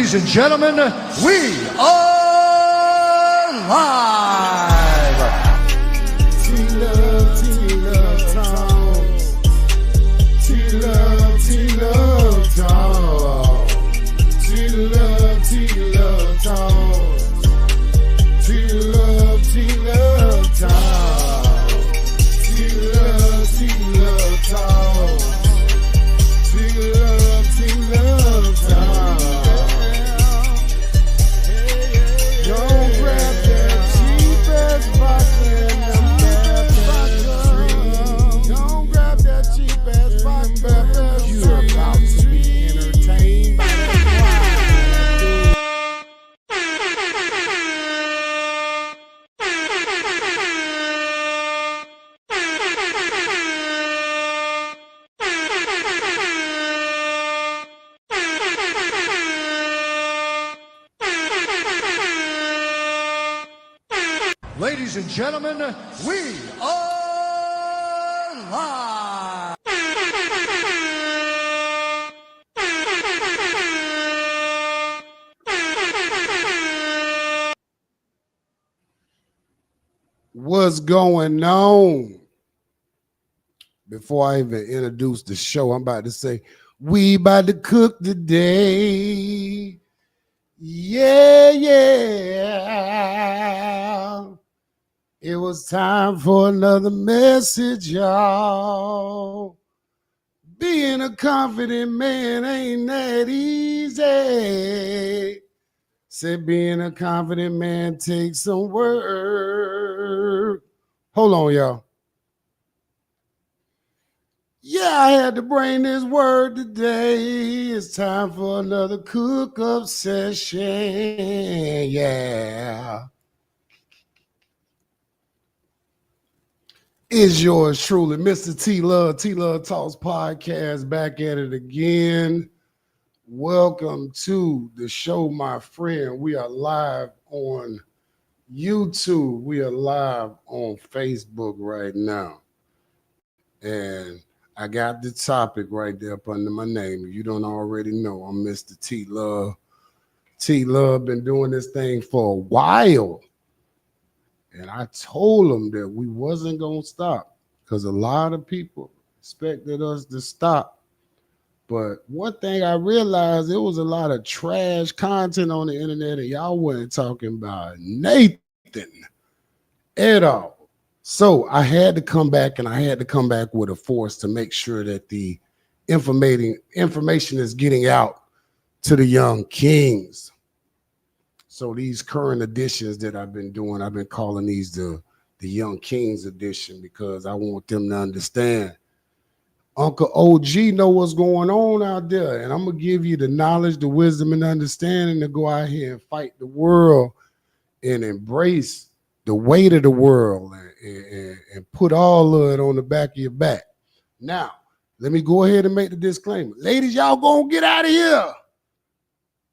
Ladies and gentlemen, we are live. T-Love talks. T-Love talks. T-Love talks. T-Love talks. T-Love talks. T-Love talks. Don't grab that cheap ass vodka in them bathrooms. Don't grab that cheap ass vodka. You're about to be entertained by that Ladies and gentlemen, we are live. What's going on? Before I even introduce the show, I'm about to say, we about to cook today. Yeah. It was time for another message, y'all. Being a confident man ain't that easy. Said being a confident man takes some work. Hold on, y'all. Yeah, I had to bring this word today. It's time for another cook-up session. Yeah. Is yours truly, Mr. T-Love Talks Podcast, back at it again. Welcome to the show, my friend. We are live on YouTube. We are live on Facebook right now. And I got the topic right there up under my name. If you don't already know, I'm Mr. T-Love. T-Love been doing this thing for a while. And I told them that we wasn't going to stop because a lot of people expected us to stop. But one thing I realized, there was a lot of trash content on the internet and y'all weren't talking about Nathan at all. So I had to come back, and I had to come back with a force to make sure that the information is getting out to the young kings. So these current editions that I've been doing, I've been calling these the Young Kings edition because I want them to understand. Uncle OG know what's going on out there, and I'm going to give you the knowledge, the wisdom, and understanding to go out here and fight the world and embrace the weight of the world and put all of it on the back of your back. Now, let me go ahead and make the disclaimer. Ladies, y'all gonna get out of here.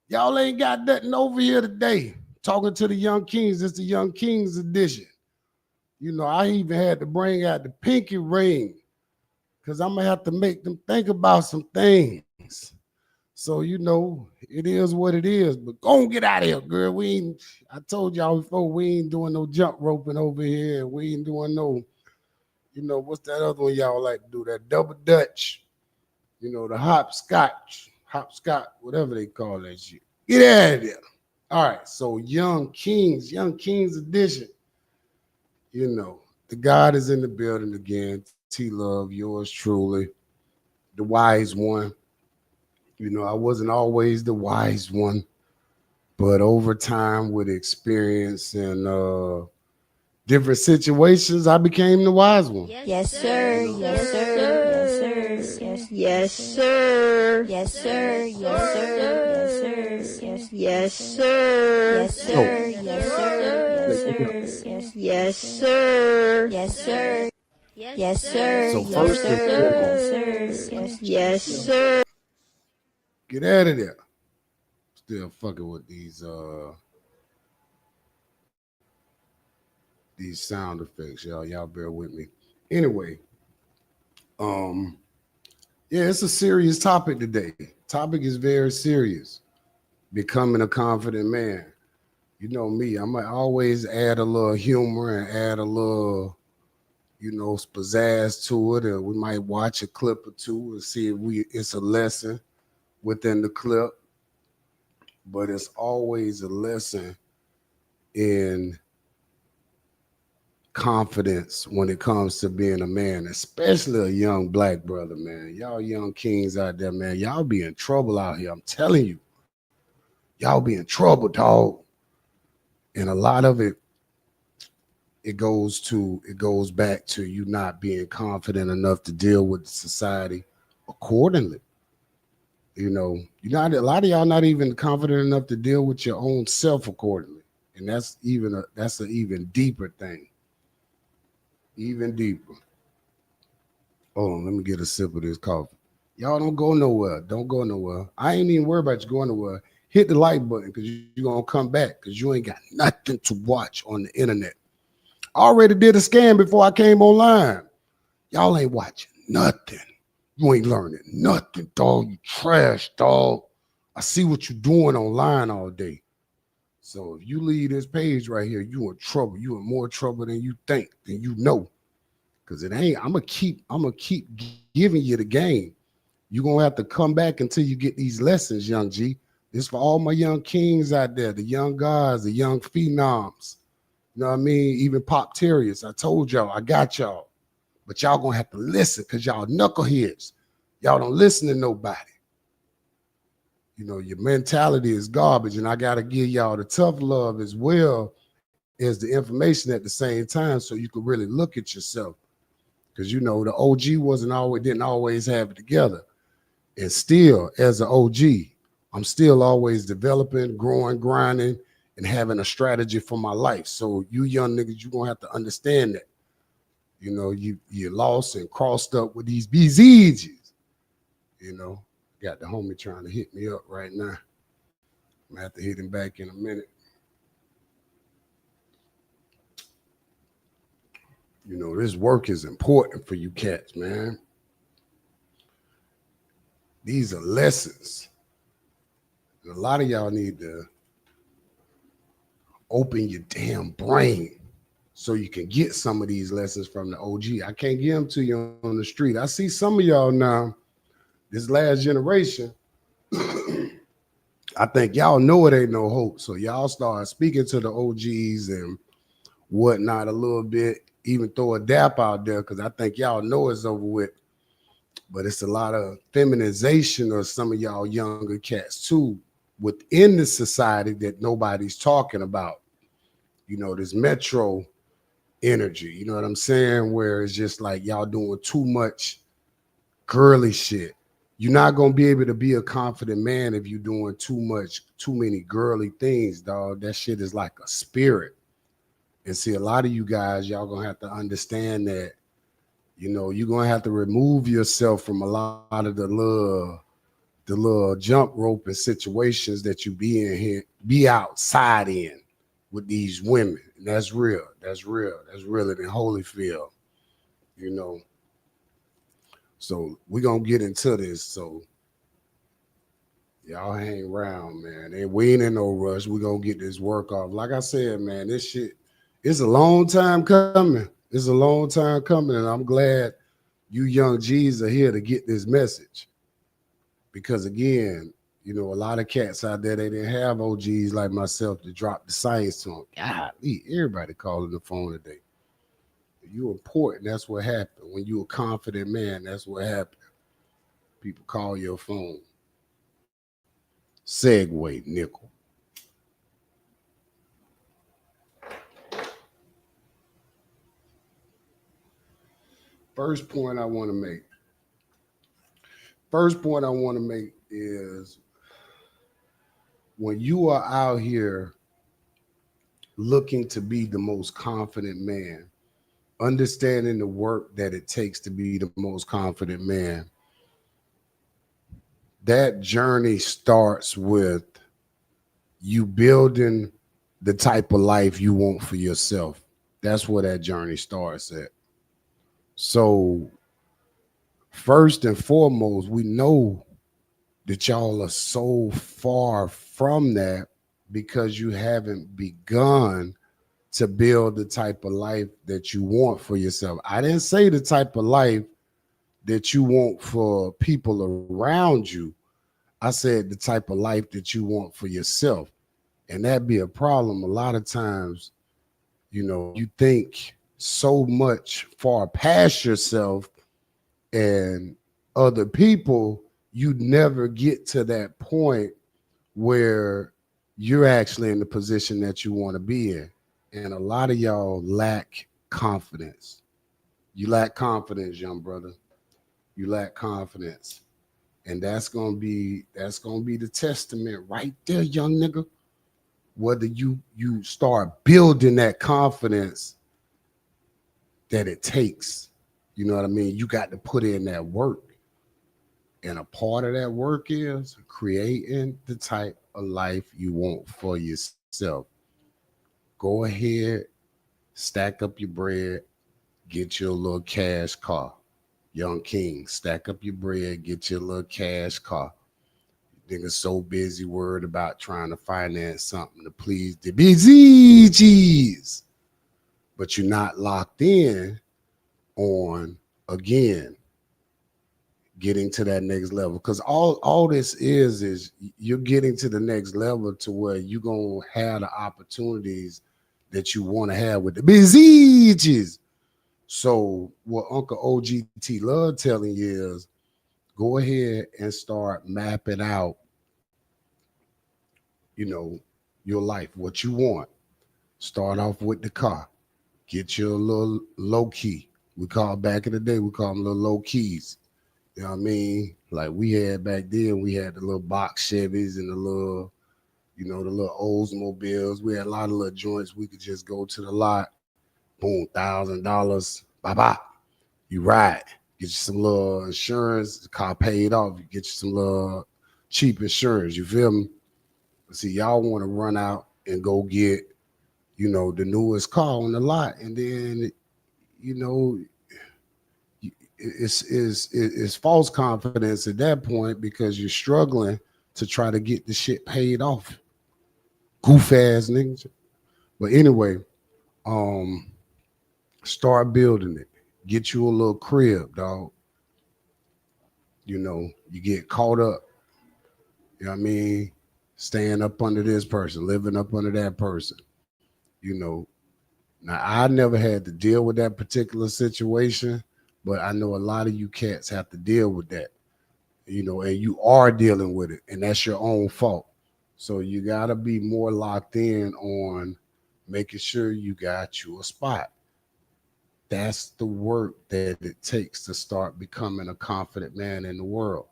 Y'all ain't got nothing over here today. Talking to the Young Kings. It's the Young Kings edition. You know, I even had to bring out the pinky ring because I'm going to have to make them think about some things. So, you know, it is what it is. But go and get out of here, girl. I told y'all before, we ain't doing no jump roping over here. We ain't doing no, you know, what's that other one y'all like to do? That double Dutch. You know, the hopscotch, whatever they call that shit. Get out of there. All right, so Young Kings edition. You know, the God is in the building again. T-Love, yours truly, the wise one. You know, I wasn't always the wise one, but over time with experience and different situations, I became the wise one. Yes, sir. Yes, sir. Yes, sir. Yes, sir. Yes, sir. Yes, sir. Yes, sir. Yes, sir. Yes, sir. Yes, sir. Yes, sir. So first and foremost, yes, sir. Get out of there. Still fucking with these sound effects, y'all. Y'all bear with me. Anyway, yeah, it's a serious topic today. Topic is very serious. becoming a confident man. You know me, I might always add a little humor and add a little, pizzazz to it. And we might watch a clip or two and see if it's a lesson within the clip. But it's always a lesson in confidence when it comes to being a man, especially a young black brother, man. Y'all young kings out there, man. Y'all be in trouble out here. I'm telling you. Y'all be in trouble, dog. And a lot of it goes back to you not being confident enough to deal with society accordingly. A lot of y'all not even confident enough to deal with your own self accordingly. And that's an even deeper thing. Even deeper. Hold on, let me get a sip of this coffee. Y'all don't go nowhere. Don't go nowhere. I ain't even worried about you going nowhere. Hit the like button because you're going to come back because you ain't got nothing to watch on the internet. I already did a scan before I came online. Y'all ain't watching nothing. You ain't learning nothing, dog. You trash, dog. I see what you're doing online all day. So if you leave this page right here, you in trouble. You in more trouble than you think, than you know. Because it ain't, I'm gonna keep giving you the game. You're gonna have to come back until you get these lessons, young G. This for all my young kings out there, the young guys, the young phenoms. You know what I mean? Even Pop Terriers. I told y'all, I got y'all. But y'all gonna have to listen because y'all knuckleheads. Y'all don't listen to nobody. Your mentality is garbage, and I gotta give y'all the tough love as well as the information at the same time, so you can really look at yourself. Because the OG didn't always have it together, and still as an OG, I'm still always developing, growing, grinding, and having a strategy for my life. So you young niggas, you're gonna have to understand that. You lost and crossed up with these BZs. Got the homie trying to hit me up right now. I'm gonna have to hit him back in a minute. This work is important for you cats, man. These are lessons. And a lot of y'all need to open your damn brain so you can get some of these lessons from the OG. I can't give them to you on the street. I see some of y'all now, this last generation, I think y'all know it ain't no hope. So y'all start speaking to the OGs and whatnot a little bit, even throw a dap out there because I think y'all know it's over with. But it's a lot of feminization of some of y'all younger cats too within the society that nobody's talking about. This metro energy, you know what I'm saying? Where it's just like y'all doing too much girly shit. You're not gonna be able to be a confident man if you're doing too many girly things, dog. That shit is like a spirit. And see, a lot of you guys, y'all gonna have to understand that, you're gonna have to remove yourself from a lot of the little jump rope and situations that you be outside in with these women. And that's real. That's real. That's realer than Holyfield, So we're going to get into this. So y'all hang around, man. And we ain't in no rush. We're going to get this work off. Like I said, man, this shit, it's a long time coming. It's a long time coming. And I'm glad you young G's are here to get this message. Because again, a lot of cats out there, they didn't have OGs like myself to drop the science to them. Golly, everybody calling the phone today. You important. That's what happened. When you a confident man, that's what happened. People call your phone. Segway, nickel. First point I want to make is when you are out here looking to be the most confident man, understanding the work that it takes to be the most confident man, that journey starts with you building the type of life you want for yourself. That's where that journey starts at. So first and foremost, we know that y'all are so far from that because you haven't begun to build the type of life that you want for yourself. I didn't say the type of life that you want for people around you. I said the type of life that you want for yourself. And that'd be a problem. A lot of times, you think so much far past yourself and other people, you never get to that point where you're actually in the position that you want to be in. And a lot of y'all lack confidence. You lack confidence, young brother. You lack confidence. And that's gonna be the testament right there, young nigga. Whether you start building that confidence that it takes. You know what I mean? You got to put in that work. And a part of that work is creating the type of life you want for yourself. Go ahead, stack up your bread, get your little cash car. Young King, stack up your bread, get your little cash car. Niggas so busy worried about trying to finance something to please the busy G's. But you're not locked in on, again, getting to that next level. Because all this is you're getting to the next level to where you're going to have the opportunities that you want to have with the busy G's. So what Uncle OGT Love telling you is go ahead and start mapping out, your life, what you want. Start off with the car. Get your little low key. Back in the day, we call them little low keys. You know what I mean? Like we had back then, we had the little box Chevys and the little, the little Oldsmobiles. We had a lot of little joints. We could just go to the lot, boom, $1,000, bye-bye. You ride. Get you some little insurance, the car paid off. You get you some little cheap insurance. You feel me? See, y'all want to run out and go get, the newest car on the lot, and then, it's false confidence at that point because you're struggling to try to get the shit paid off. Goof ass niggas. But anyway, start building it. Get you a little crib, dog. You get caught up. You know what I mean? Staying up under this person, living up under that person. Now I never had to deal with that particular situation, but I know a lot of you cats have to deal with that, and you are dealing with it, and that's your own fault. So you got to be more locked in on making sure you got you a spot. That's the work that it takes to start becoming a confident man in the world.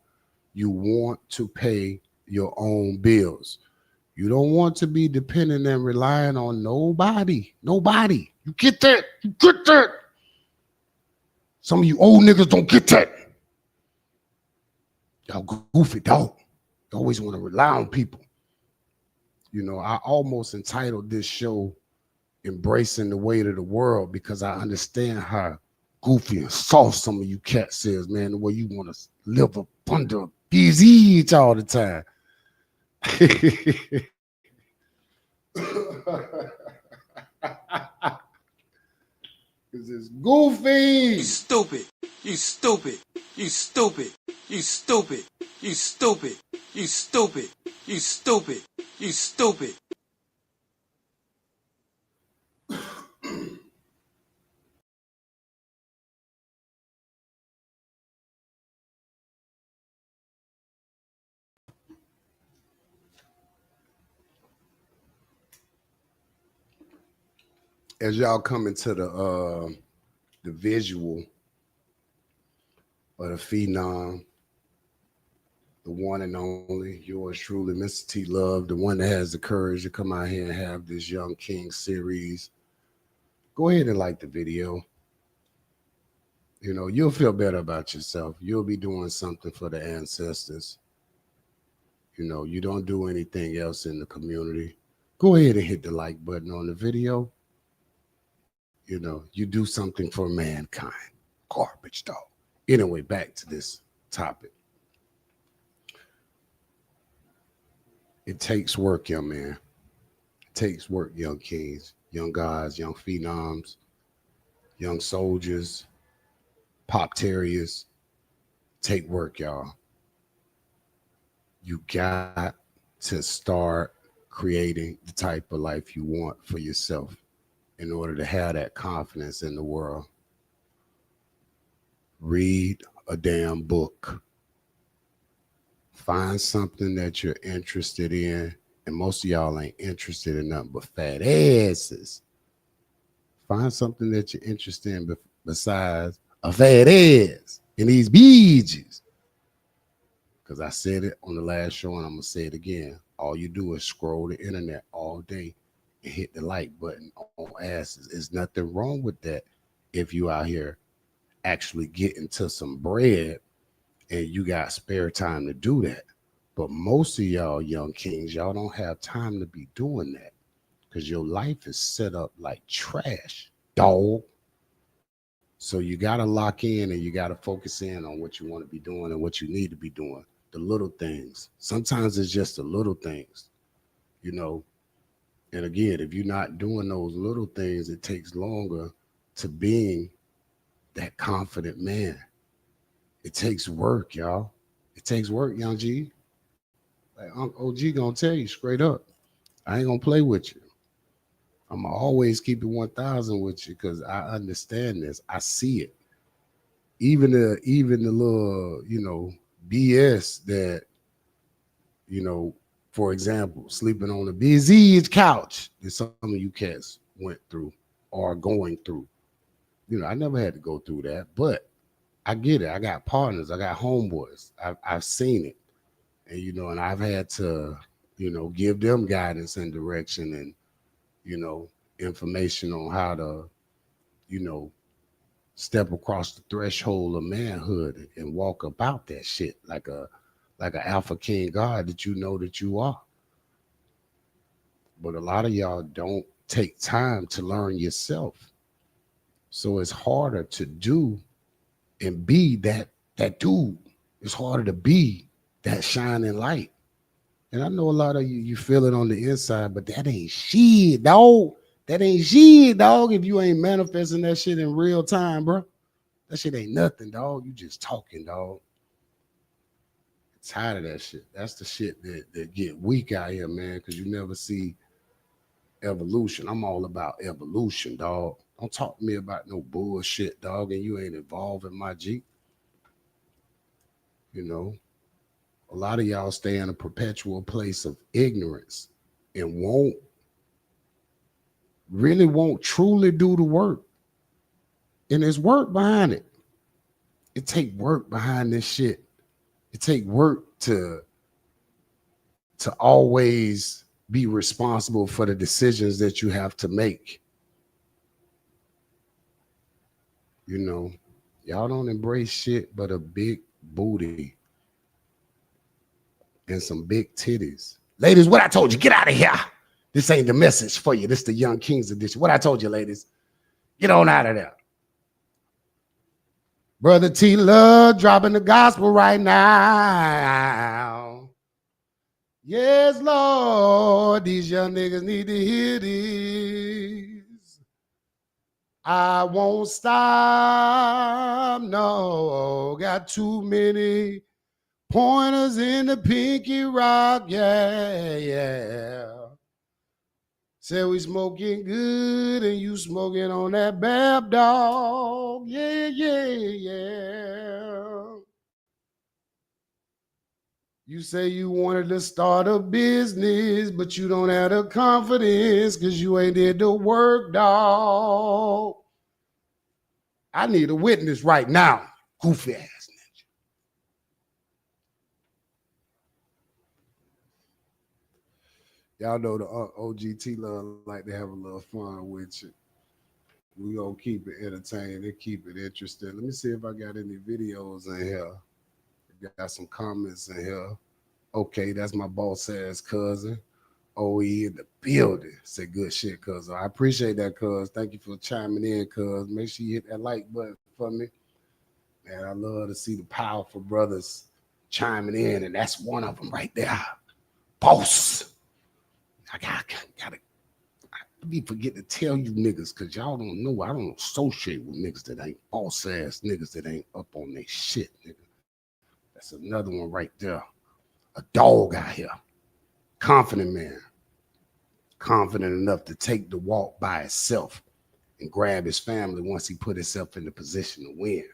You want to pay your own bills. You don't want to be dependent and relying on nobody. Nobody. You get that? You get that? Some of you old niggas don't get that. Y'all goofy, dog. You always want to rely on people. I almost entitled this show Embracing the Weight of the World because I understand how goofy and soft some of you cats is, man, the way you want to live up under these all the time. Cause it's goofy. You stupid. You stupid. You stupid. You stupid. You stupid. You stupid. You stupid. You stupid. As y'all come into the visual of the phenom, the one and only, yours truly, Mr. T Love, the one that has the courage to come out here and have this Young King series. Go ahead and like the video. You'll feel better about yourself. You'll be doing something for the ancestors. You don't do anything else in the community. Go ahead and hit the like button on the video. You do something for mankind. Garbage, dog. Anyway, back to this topic. It takes work, young man. It takes work, young kings, young guys, young phenoms, young soldiers, pop terriers. Take work, y'all. You got to start creating the type of life you want for yourself in order to have that confidence in the world. Read a damn book. Find something that you're interested in. And most of y'all ain't interested in nothing but fat asses. Find something that you're interested in besides a fat ass and these beaches. Because I said it on the last show and I'm going to say it again. All you do is scroll the internet all day and hit the like button on asses. There's nothing wrong with that if you out here actually getting to some bread and you got spare time to do that. But most of y'all young kings, y'all don't have time to be doing that because your life is set up like trash, dog. So you got to lock in and you got to focus in on what you want to be doing and what you need to be doing. The little things. Sometimes it's just the little things, you know. And again, if you're not doing those little things, it takes longer to being that confident man. It takes work, y'all. It takes work, young G. Like Uncle OG gonna tell you straight up. I ain't gonna play with you. I'm gonna always keep it 1,000 with you because I understand this. I see it. Even the little, you know, BS that, you know, for example, sleeping on a busy couch that some of you cats went through or are going through. You know, I never had to go through that, but I get it. I got partners. I got homeboys. I've seen it. And, you know, and I've had to, you know, give them guidance and direction and, you know, information on how to, you know, step across the threshold of manhood and walk about that shit like an alpha king god that you know that you are. But a lot of y'all don't take time to learn yourself. So it's harder to do and be that dude. It's harder to be that shining light. And I know a lot of you feel it on the inside, but that ain't shit, dog. That ain't shit, dog, if you ain't manifesting that shit in real time, bro. That shit ain't nothing, dog. You just talking, dog. Tired of that shit. That's the shit that get weak out here, man, because you never see evolution. I'm all about evolution, dog. Don't talk to me about no bullshit, dog, and you ain't involved in my G. You know, a lot of y'all stay in a perpetual place of ignorance and won't truly do the work. And there's work behind it. It take work behind this shit. It take work to always be responsible for the decisions that you have to make. You know, y'all don't embrace shit but a big booty and some big titties. Ladies, what I told you, get out of here. This ain't the message for you. This the Young Kings edition. What I told you, ladies, get on out of there. Brother T Love dropping the gospel right now. Yes, Lord, these young niggas need to hear this. I won't stop, no. Got too many pointers in the pinky rock, yeah. Say we smoking good and you smoking on that Bab dog, yeah. You say you wanted to start a business, but you don't have the confidence because you ain't did the work, dog. I need a witness right now, goofy ass ninja. Y'all know the OGT love like to have a little fun with you. We gonna keep it entertaining and keep it interesting. Let me see if I got any videos in here. Got some comments in here. Okay, that's my boss ass cousin. OE in the building. Say good shit, cuz. I appreciate that, cuz. Thank you for chiming in, cuz. Make sure you hit that like button for me. Man, I love to see the powerful brothers chiming in, and that's one of them right there. boss. I gotta be forget to tell you niggas, cause y'all don't know. I don't associate with niggas that ain't boss ass niggas that ain't up on their shit, nigga. That's another one right there. A dog out here. Confident man. Confident enough to take the walk by itself and grab his family once he put himself in the position to win.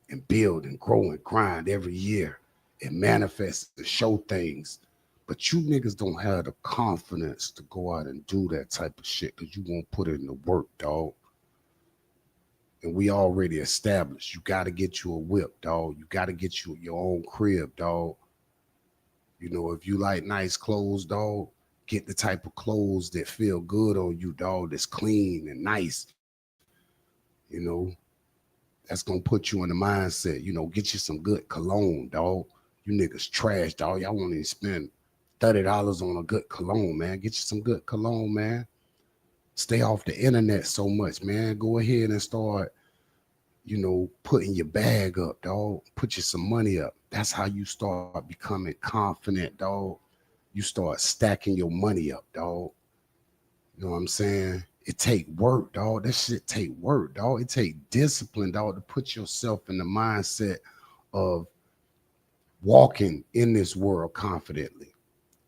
And build and grow and grind every year and manifest and show things. But you niggas don't have the confidence to go out and do that type of shit because you won't put it in the work, dog. And we already established, you got to get you a whip, dog. You got to get you your own crib, dog. You know, if you like nice clothes, dog, get the type of clothes that feel good on you, dog, that's clean and nice. You know, that's going to put you in the mindset. You know, get you some good cologne, dog. You niggas trash, dog. Y'all won't even spend $30 on a good cologne, man. Get you some good cologne, man. Stay off the internet so much, man. Go ahead and start, you know, putting your bag up, dog. Put you some money up. That's how you start becoming confident, dog. You start stacking your money up, dog. You know what I'm saying? It take work, dog. That shit take work, dog. It take discipline, dog, to put yourself in the mindset of walking in this world confidently.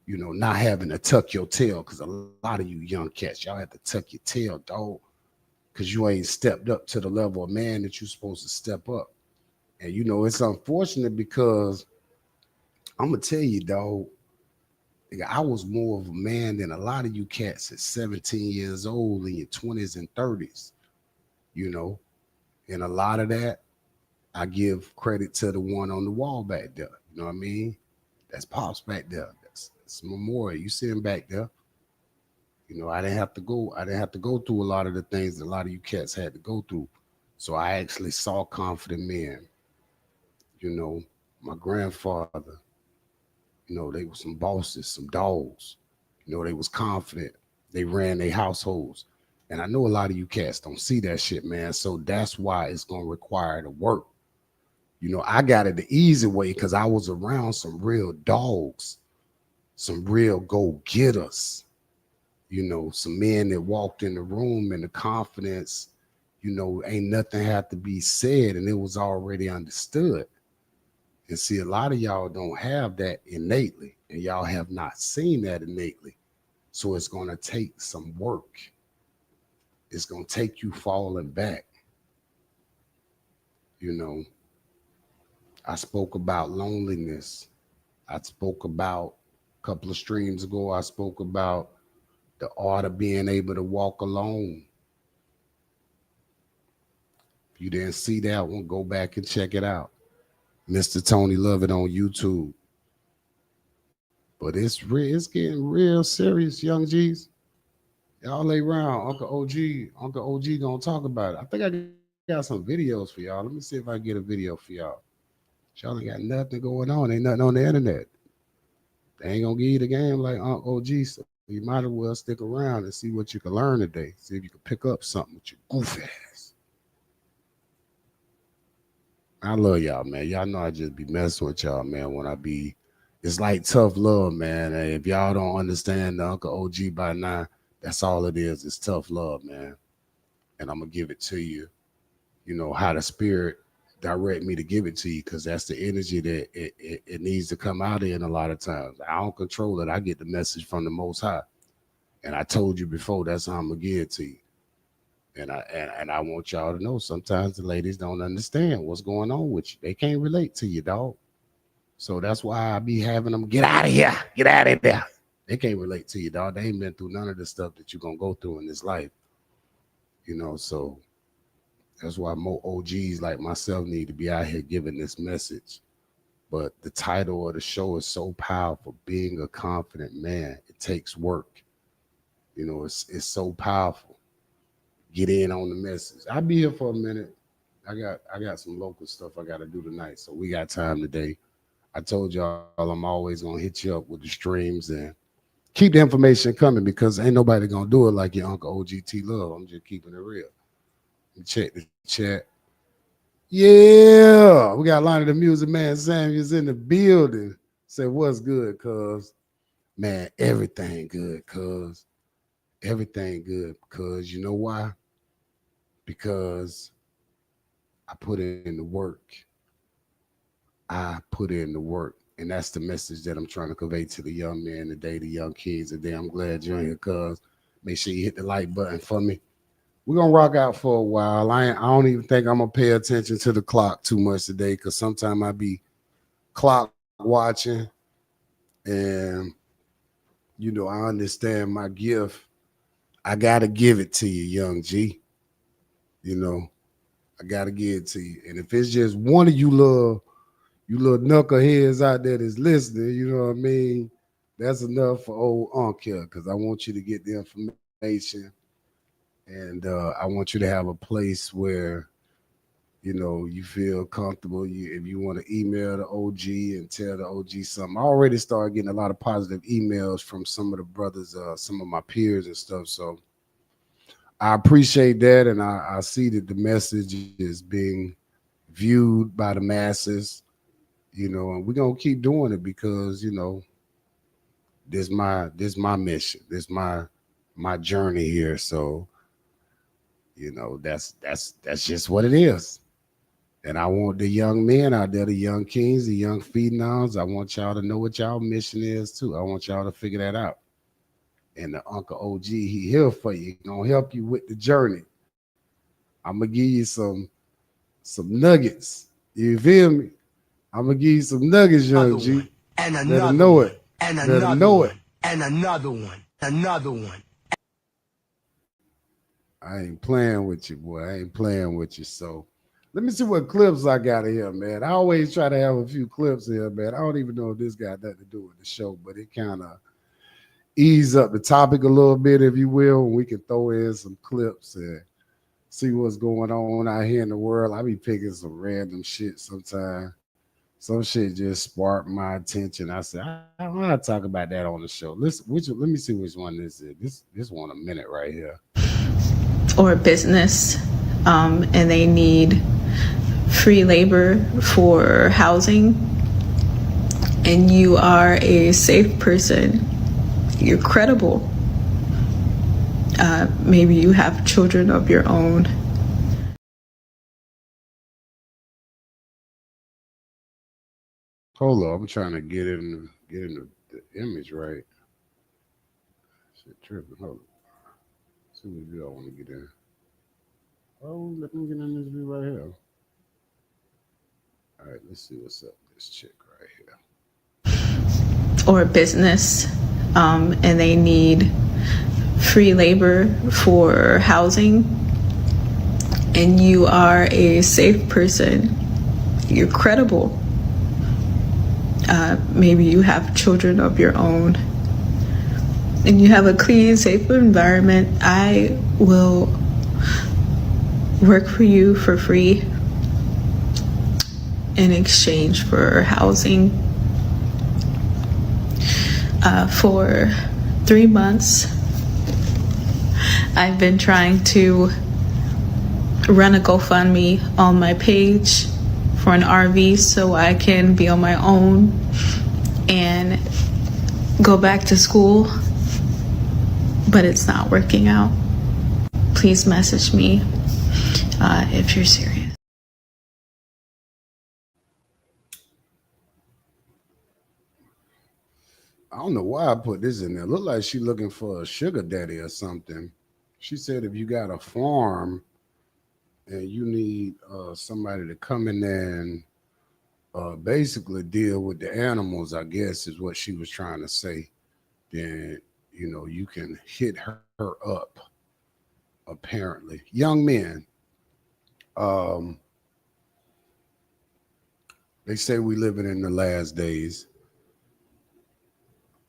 You know, not having to tuck your tail, because a lot of you young cats, y'all have to tuck your tail, dog, because you ain't stepped up to the level of man that you're supposed to step up. And, you know, it's unfortunate because I'm going to tell you, dog, I was more of a man than a lot of you cats at 17 years old in your 20s and 30s, you know, and a lot of that, I give credit to the one on the wall back there. You know what I mean? That's Pops back there. That's Memorial. You see him back there. You know, I didn't have to go through a lot of the things that a lot of you cats had to go through. So I actually saw confident men. You know, my grandfather, you know, they were some bosses, some dogs. You know, they was confident. They ran their households. And I know a lot of you cats don't see that shit, man. So that's why it's going to require the work. You know, I got it the easy way because I was around some real dogs, some real go-getters, you know, some men that walked in the room and the confidence, you know, ain't nothing had to be said and it was already understood. And see, a lot of y'all don't have that innately, and y'all have not seen that innately. So it's going to take some work. It's going to take you falling back. You know, I spoke about loneliness. I spoke about a couple of streams ago, I spoke about the art of being able to walk alone. If you didn't see that one, go back and check it out. Mr. Tony Lovett on YouTube. But it's getting real serious, young G's. Y'all lay around. Uncle OG gonna talk about it. I think I got some videos for y'all. Let me see if I can get a video for y'all. Y'all ain't got nothing going on. Ain't nothing on the internet. They ain't gonna give you the game like Uncle OG. So you might as well stick around and see what you can learn today. See if you can pick up something with your goof ass. I love y'all, man. Y'all know I just be messing with y'all, man. It's like tough love, man. And if y'all don't understand the Uncle OG by now, that's all it is. It's tough love, man. And I'm gonna give it to you. You know how the spirit direct me to give it to you, because that's the energy that it needs to come out in a lot of times. I don't control it. I get the message from the Most High. And I told you before, that's how I'm gonna give it to you. And I want y'all to know sometimes the ladies don't understand what's going on with you. They can't relate to you, dog. So that's why I be having them get out of here. Get out of there. They can't relate to you, dog. They ain't been through none of the stuff that you're gonna go through in this life. You know, so that's why more OGs like myself need to be out here giving this message. But the title of the show is so powerful, Being a Confident Man. It takes work. You know, it's so powerful. Get in on the message. I'll be here for a minute. I got some local stuff I got to do tonight, so we got time today. I told y'all I'm always going to hit you up with the streams and keep the information coming, because ain't nobody going to do it like your Uncle OGT Love. I'm just keeping it real. Check the chat. Yeah, we got Lonnie the Music Man Samuels in the building. Say what's good, cuz. Man, everything good, cuz. Everything good, because you know why? Because I put in the work. I put in the work. And that's the message that I'm trying to convey to the young men today, the young kids today. I'm glad you're here, cuz. Make sure you hit the like button for me. We're gonna rock out for a while. I don't even think I'm gonna pay attention to the clock too much today, because sometimes I be clock watching, and I understand my gift. I gotta give it to you, young G. I gotta give it to you. And if it's just one of you little knuckleheads out there that's listening, you know what I mean? That's enough for old Uncle, because I want you to get the information, and I want you to have a place where you feel comfortable. If you want to email the OG and tell the OG something, I already started getting a lot of positive emails from some of the brothers, some of my peers and stuff. So I appreciate that, and I see that the message is being viewed by the masses. And we're gonna keep doing it because this my mission, this my journey here. So that's just what it is. And I want the young men out there, the young kings, the young phenoms. I want y'all to know what y'all mission is too. I want y'all to figure that out. And the Uncle OG, he here for you. He gonna help you with the journey. I'm gonna give you some nuggets. You feel me? I'm gonna give you some nuggets, young G. And Better another know one. it. And Better another know one. it. And another one. Another one. I ain't playing with you, boy. I ain't playing with you. So let me see what clips I got here, man. I always try to have a few clips here, man. I don't even know if this got nothing to do with the show, but it kind of ease up the topic a little bit, if you will, and we can throw in some clips and see what's going on out here in the world. I be picking some random shit sometimes. Some shit just sparked my attention. I said, I don't want to talk about that on the show. Let me see which one this is. This one a minute right here. Or a business, and they need free labor for housing, and you are a safe person, you're credible, maybe you have children of your own. Hold on, I'm trying to get in the image right. Shit tripping. Hold on. See what view I want to get in. Oh, let me get in this view right here. All right, let's see what's up with this chick right here. Or a business, and they need free labor for housing, and you are a safe person, you're credible, maybe you have children of your own, and you have a clean, safe environment, I will work for you for free in exchange for housing. For 3 months, I've been trying to run a GoFundMe on my page for an RV so I can be on my own and go back to school, but it's not working out. Please message me if you're serious. I don't know why I put this in there. Look like she looking for a sugar daddy or something. She said if you got a farm and you need somebody to come in there and basically deal with the animals, I guess is what she was trying to say, then you can hit her up. Apparently, young men. They say we living in the last days.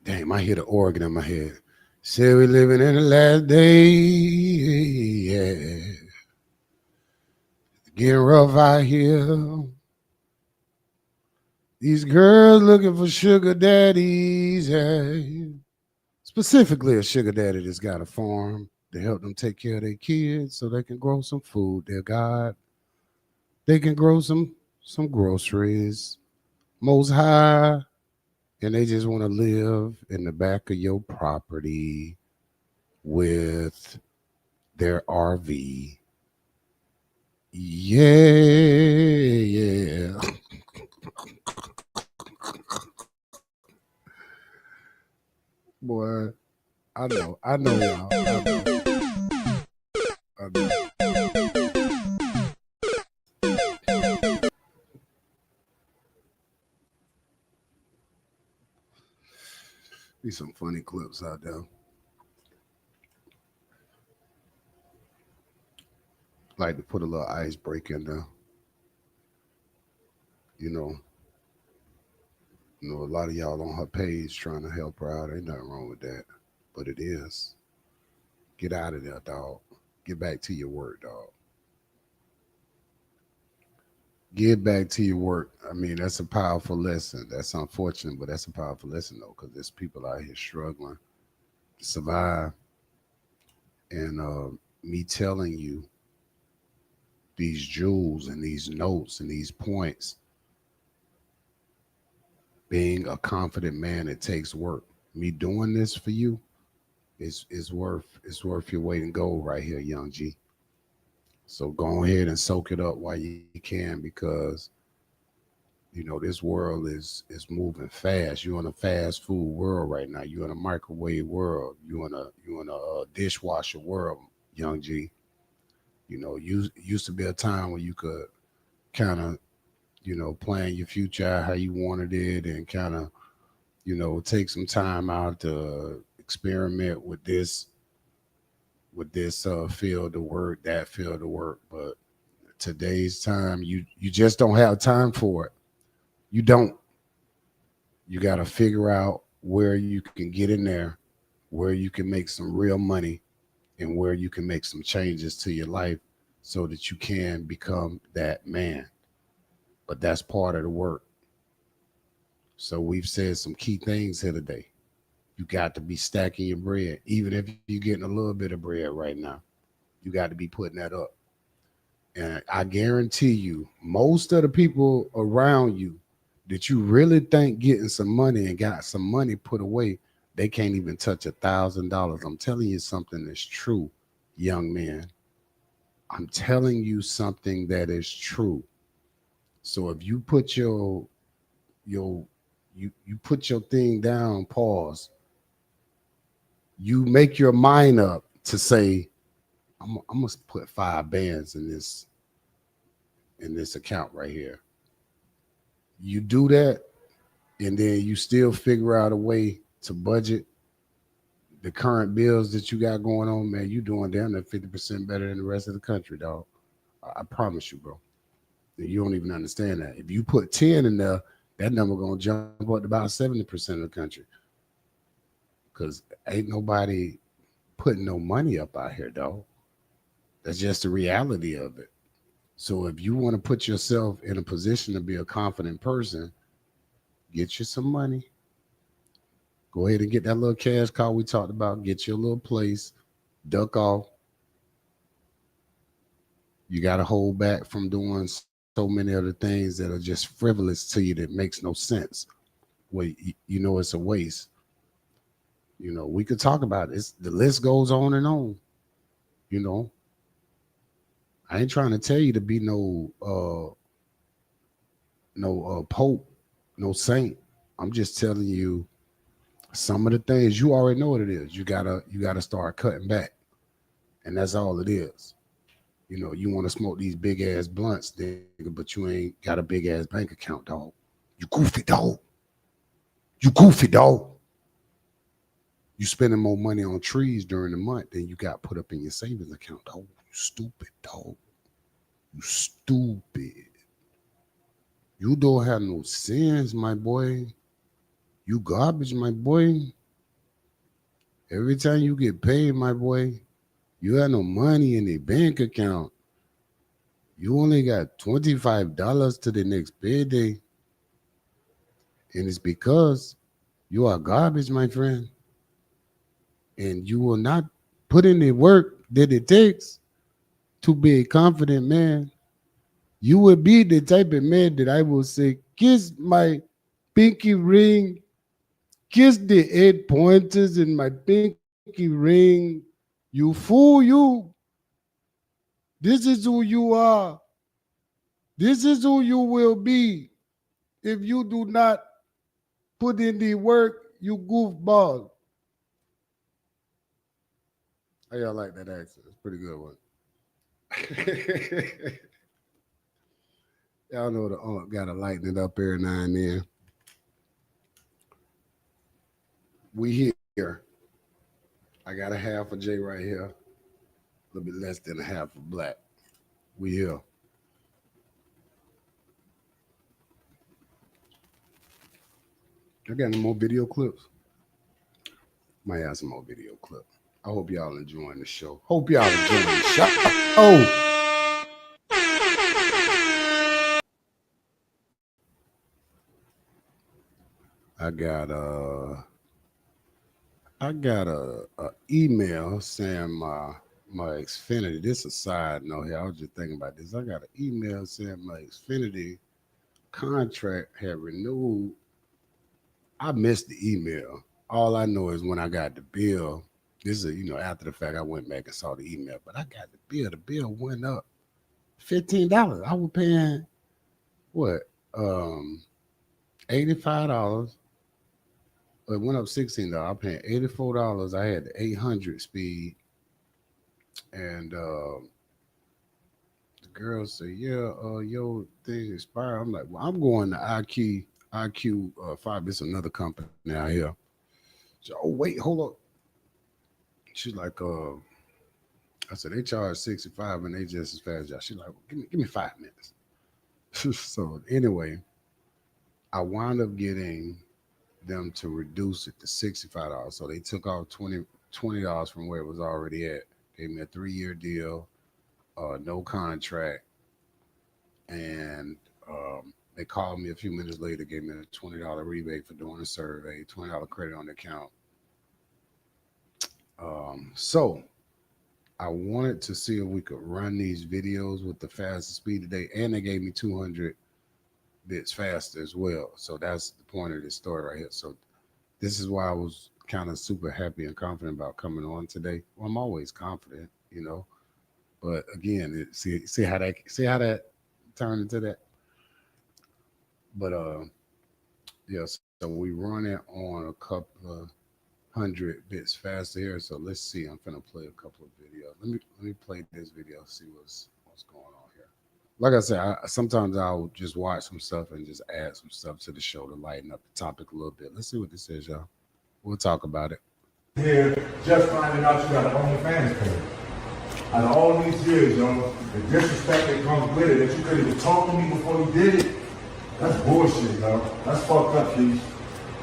Damn, I hear the organ in my head. Say we living in the last days. Yeah. Getting rough out here. These girls looking for sugar daddies. Yeah. Specifically a sugar daddy that's got a farm to help them take care of their kids so they can grow some food. Dear God, they can grow some groceries. Most High, and they just want to live in the back of your property with their RV. Yeah. Boy, I know y'all. I know. Be some funny clips out there. Like to put a little ice break in there. You know, a lot of y'all on her page trying to help her out. Ain't nothing wrong with that. But it is. Get out of there, dog. Get back to your work, dog. Get back to your work. I mean, that's a powerful lesson. That's unfortunate, but that's a powerful lesson, though, because there's people out here struggling to survive. And me telling you these jewels and these notes and these points, being a confident man, it takes work. Me doing this for you is worth your weight in gold right here, young G. So go ahead and soak it up while you can, because this world is moving fast. You're in a fast food world right now. You're in a microwave world. You're in a dishwasher world, young G. Used to be a time when you could kind of plan your future how you wanted it, and kind of take some time out to experiment with this field of work, that field of work. But today's time, you just don't have time for it. You don't. You got to figure out where you can get in there, where you can make some real money, and where you can make some changes to your life so that you can become that man. But that's part of the work. So we've said some key things here today. You got to be stacking your bread. Even if you're getting a little bit of bread right now, you got to be putting that up. And I guarantee you, most of the people around you that you really think getting some money and got some money put away, they can't even touch $1,000. I'm telling you something that's true, young man. I'm telling you something that is true. So if you put you put your thing down, pause. You make your mind up to say, I'm gonna put 5 bands in this account right here. You do that, and then you still figure out a way to budget the current bills that you got going on, man. You doing damn near 50% better than the rest of the country, dog. I promise you, bro. You don't even understand that. If you put 10 in there, that number gonna jump up to about 70% of the country. Because ain't nobody putting no money up out here, dog. That's just the reality of it. So if you want to put yourself in a position to be a confident person, get you some money. Go ahead and get that little cash call we talked about. Get you a little place. Duck off. You got to hold back from doing so many other things that are just frivolous to you that makes no sense. Well, it's a waste. We could talk about it. The list goes on and on. I ain't trying to tell you to be no pope, no saint. I'm just telling you some of the things. You already know what it is. You gotta start cutting back, and that's all it is. You want to smoke these big ass blunts, nigga, but you ain't got a big ass bank account, dog. You goofy, dog. You goofy, dog. You spending more money on trees during the month than you got put up in your savings account, dog. You stupid, dog. You stupid. You don't have no sense, my boy. You garbage, my boy. Every time you get paid, my boy, you have no money in the bank account. You only got $25 to the next payday. And it's because you are garbage, my friend. And you will not put in the work that it takes to be a confident man. You will be the type of man that I will say, kiss my pinky ring Kiss the 8 pointers in my pinky ring. You fool you. This is who you are. This is who you will be if you do not put in the work, you goofball. How y'all like that accent? It's a pretty good one. Y'all know the unk got to lighten it up every now and then. We here. I got a half of J right here. A little bit less than a half of Black. We here. I got any more video clips? Might have some more video clips. I hope y'all enjoying the show. Hope y'all enjoying the show. Oh. I got a email saying my Xfinity. This is a side note here. I was just thinking about this. I got an email saying my Xfinity contract had renewed. I missed the email. All I know is when I got the bill, this is, after the fact, I went back and saw the email, but I got the bill. The bill went up $15. I was paying what? $85. It went up $16. I'm paying $84. I had the 800 speed, and the girl said, "Yeah, your thing expired." I'm like, "Well, I'm going to IQ 5. It's another company out here." So, "Oh wait, hold up." She's like, I said, "They charge 65 and they just as fast as y'all." She's like, well, "Give me 5 minutes." So anyway, I wound up getting them to reduce it to $65. So they took off $20 from where it was already at. Gave me a 3-year deal, no contract, and they called me a few minutes later, gave me a $20 rebate for doing a survey, $20 credit on the account. So I wanted to see if we could run these videos with the fastest speed today, and they gave me 200 bits faster as well. So that's the point of this story right here. So this is why I was kind of super happy and confident about coming on today. Well, I'm always confident, but again, see how that turned into that. But yes, so we run it on a couple of 100 bits faster here. So let's see. I'm gonna play a couple of videos. Let me play this video. See what's going on here. Like I said, sometimes I'll just watch some stuff and just add some stuff to the show to lighten up the topic a little bit. Let's see what this is, y'all. We'll talk about it. Here, just finding out you got an OnlyFans page. Out of all these years, yo, the disrespect that comes with it, that you could even talk to me before you did it, that's bullshit, yo. That's fucked up, Keith.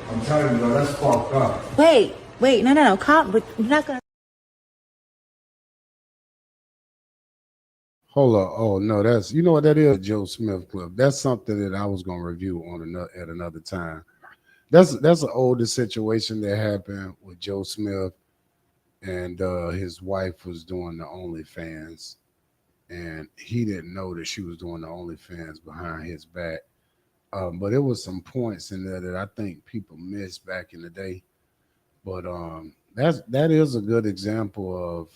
I'm telling you, yo, that's fucked up. Wait, no, calm, but you're not gonna. Hold on. Oh no, that's what that is, Joe Smith clip. That's something that I was gonna review at another time. That's an older situation that happened with Joe Smith, and his wife was doing the OnlyFans, and he didn't know that she was doing the OnlyFans behind his back. But there was some points in there that I think people missed back in the day. But that is a good example of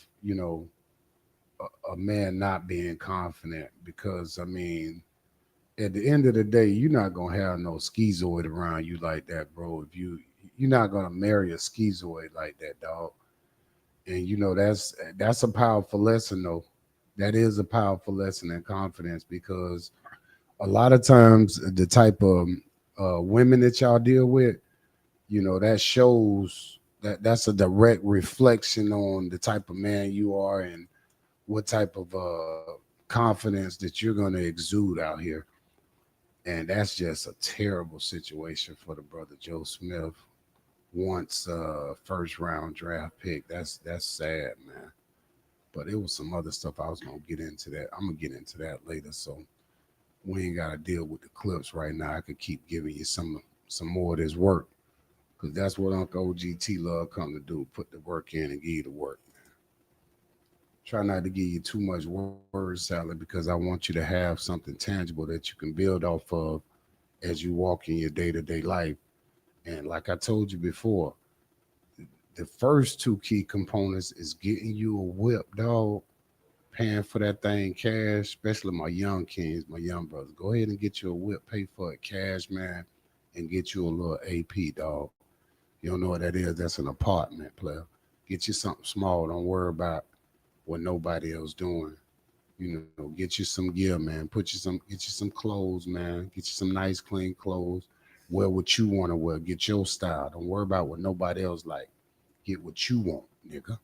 a man not being confident, because I mean, at the end of the day, you're not gonna have no schizoid around you like that, bro. If you're not gonna marry a schizoid like that, dog. And that's a powerful lesson, though. That is a powerful lesson in confidence, because a lot of times the type of women that y'all deal with, that shows that's a direct reflection on the type of man you are and what type of confidence that you're going to exude out here. And that's just a terrible situation for the brother Joe Smith. Once first round draft pick. That's sad, man. But it was some other stuff I was going to get into that. I'm going to get into that later. So we ain't got to deal with the clips right now. I could keep giving you some more of this work, because that's what Uncle OGT Love come to do. Put the work in and give you the work. Try not to give you too much word salad, because I want you to have something tangible that you can build off of as you walk in your day-to-day life, And like I told you before, the first two key components is getting you a whip, dog. Paying for that thing cash, especially my young kings, my young brothers. Go ahead and get you a whip, pay for it cash, man, and get you a little AP, dog. You don't know what that is? That's an apartment, player. Get you something small. Don't worry about what nobody else doing. You know, get you some gear, man. Get you some clothes, man. Get you some nice, clean clothes. Wear what you want to wear. Get your style. Don't worry about what nobody else like. Get what you want, nigga.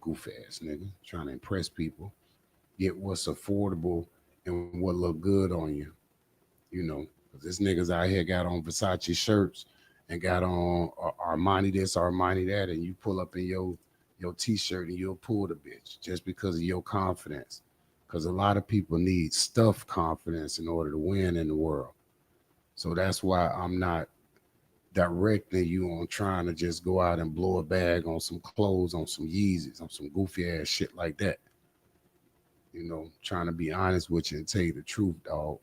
Goof ass nigga. Trying to impress people. Get what's affordable and what look good on you. You know, because this niggas out here got on Versace shirts and got on Armani this, Armani that, and you pull up in your t-shirt and you'll pull the bitch just because of your confidence. Because a lot of people need stuff confidence in order to win in the world. So that's why I'm not directing you on trying to just go out and blow a bag on some clothes, on some Yeezys, on some goofy ass shit like that. You know, trying to be honest with you and tell you the truth, dog.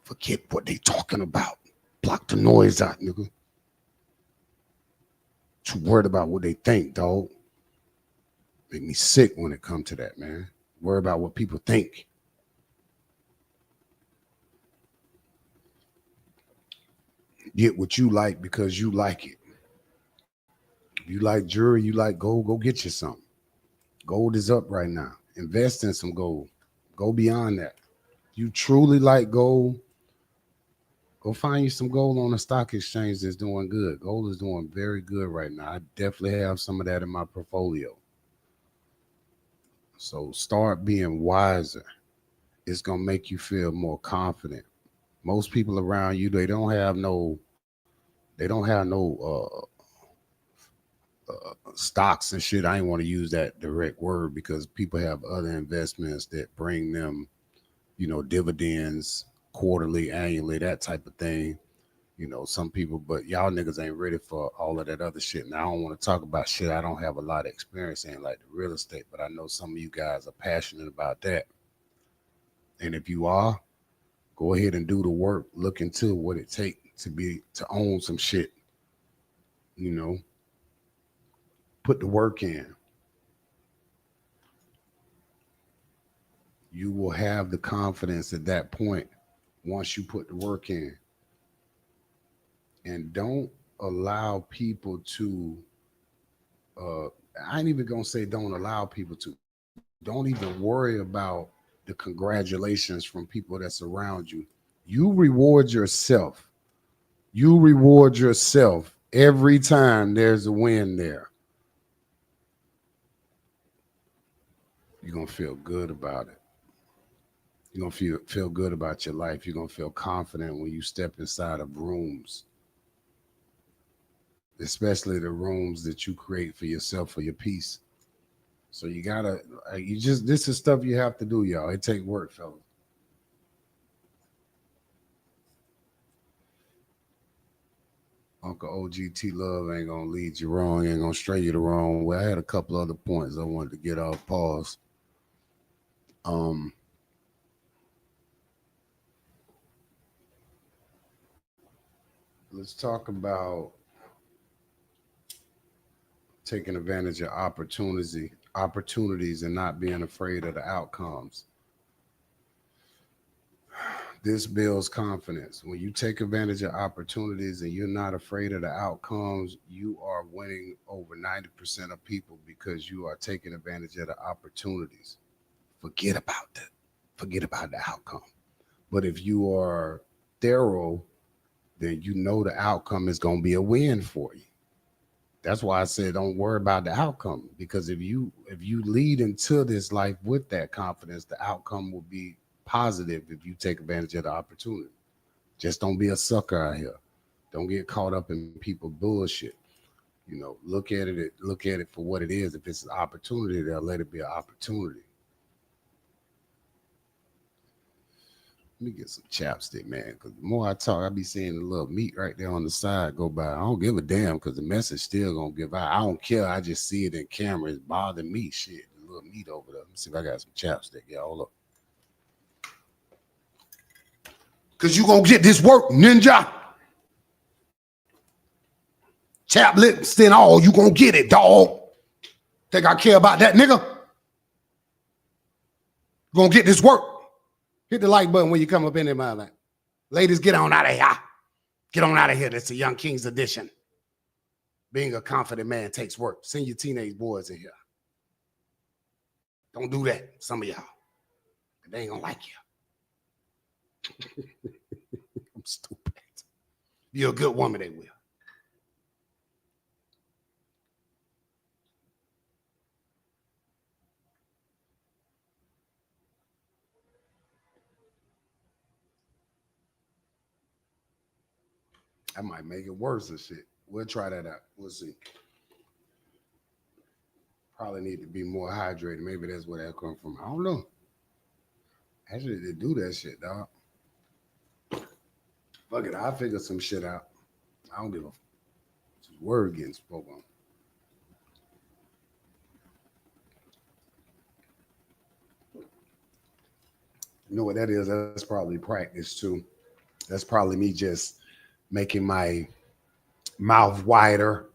Forget what they talking about. Block the noise out, nigga. Too worried about what they think, dog. Make me sick when it comes to that, man. Worry about what people think. Get what you like because you like it. If you like jewelry, you like gold, go get you something. Gold is up right now. Invest in some gold. Go beyond that. You truly like gold, go find you some gold on the stock exchange that's doing good. Gold is doing very good right now. I definitely have some of that in my portfolio. So start being wiser. It's going to make you feel more confident. Most people around you, they don't have no stocks and shit. I ain't want to use that direct word because people have other investments that bring them, you know, dividends quarterly, annually, that type of thing. You know, some people, but y'all niggas ain't ready for all of that other shit. Now, I don't want to talk about shit I don't have a lot of experience in, like the real estate, but I know some of you guys are passionate about that. And if you are, go ahead and do the work. Look into what it takes to own some shit. You know, put the work in. You will have the confidence at that point once you put the work in. And don't allow people to, I ain't even gonna say don't allow people to, don't even worry about the congratulations from people that's around you. You reward yourself. You reward yourself every time there's a win there. You're gonna feel good about it. You're gonna feel good about your life. You're gonna feel confident when you step inside of rooms, especially the rooms that you create for yourself for your peace. So you gotta, this is stuff you have to do, y'all. It take work, fellas. Uncle OG T Love ain't gonna lead you wrong, ain't gonna stray you the wrong way. I had a couple other points I wanted to get off pause. Let's talk about taking advantage of opportunities and not being afraid of the outcomes. This builds confidence. When you take advantage of opportunities and you're not afraid of the outcomes, you are winning over 90% of people because you are taking advantage of the opportunities. Forget about that. Forget about the outcome. But if you are thorough, then you know the outcome is going to be a win for you. That's why I said don't worry about the outcome, because if you lead into this life with that confidence, the outcome will be positive if you take advantage of the opportunity. Just don't be a sucker out here. Don't get caught up in people bullshit. You know, look at it for what it is. If it's an opportunity, they'll let it be an opportunity. Let me get some chapstick, man, because the more I talk, I be seeing the little meat right there on the side go by. I don't give a damn because the message still gonna give out. I don't care. I just see it in camera. It's bothering me. Shit, the little meat over there. Let me see if I got some chapstick. Yeah, hold up. Because you gonna get this work, ninja. Chap Livingston, all you gonna get it, dog. Think I care about that, nigga? Gonna get this work. Hit the like button when you come up in there, man. Ladies, get on out of here. Get on out of here. That's the Young Kings edition. Being a confident man takes work. Send your teenage boys in here. Don't do that, some of y'all. They ain't gonna like you. I'm stupid. You're a good woman, they will. I might make it worse and shit. We'll try that out. We'll see. Probably need to be more hydrated. Maybe that's where that come from. I don't know. Actually, they do that shit, dog. Fuck it. I'll figure some shit out. I don't give a word getting spoken on. You know what that is? That's probably practice too. That's probably me just making my mouth wider.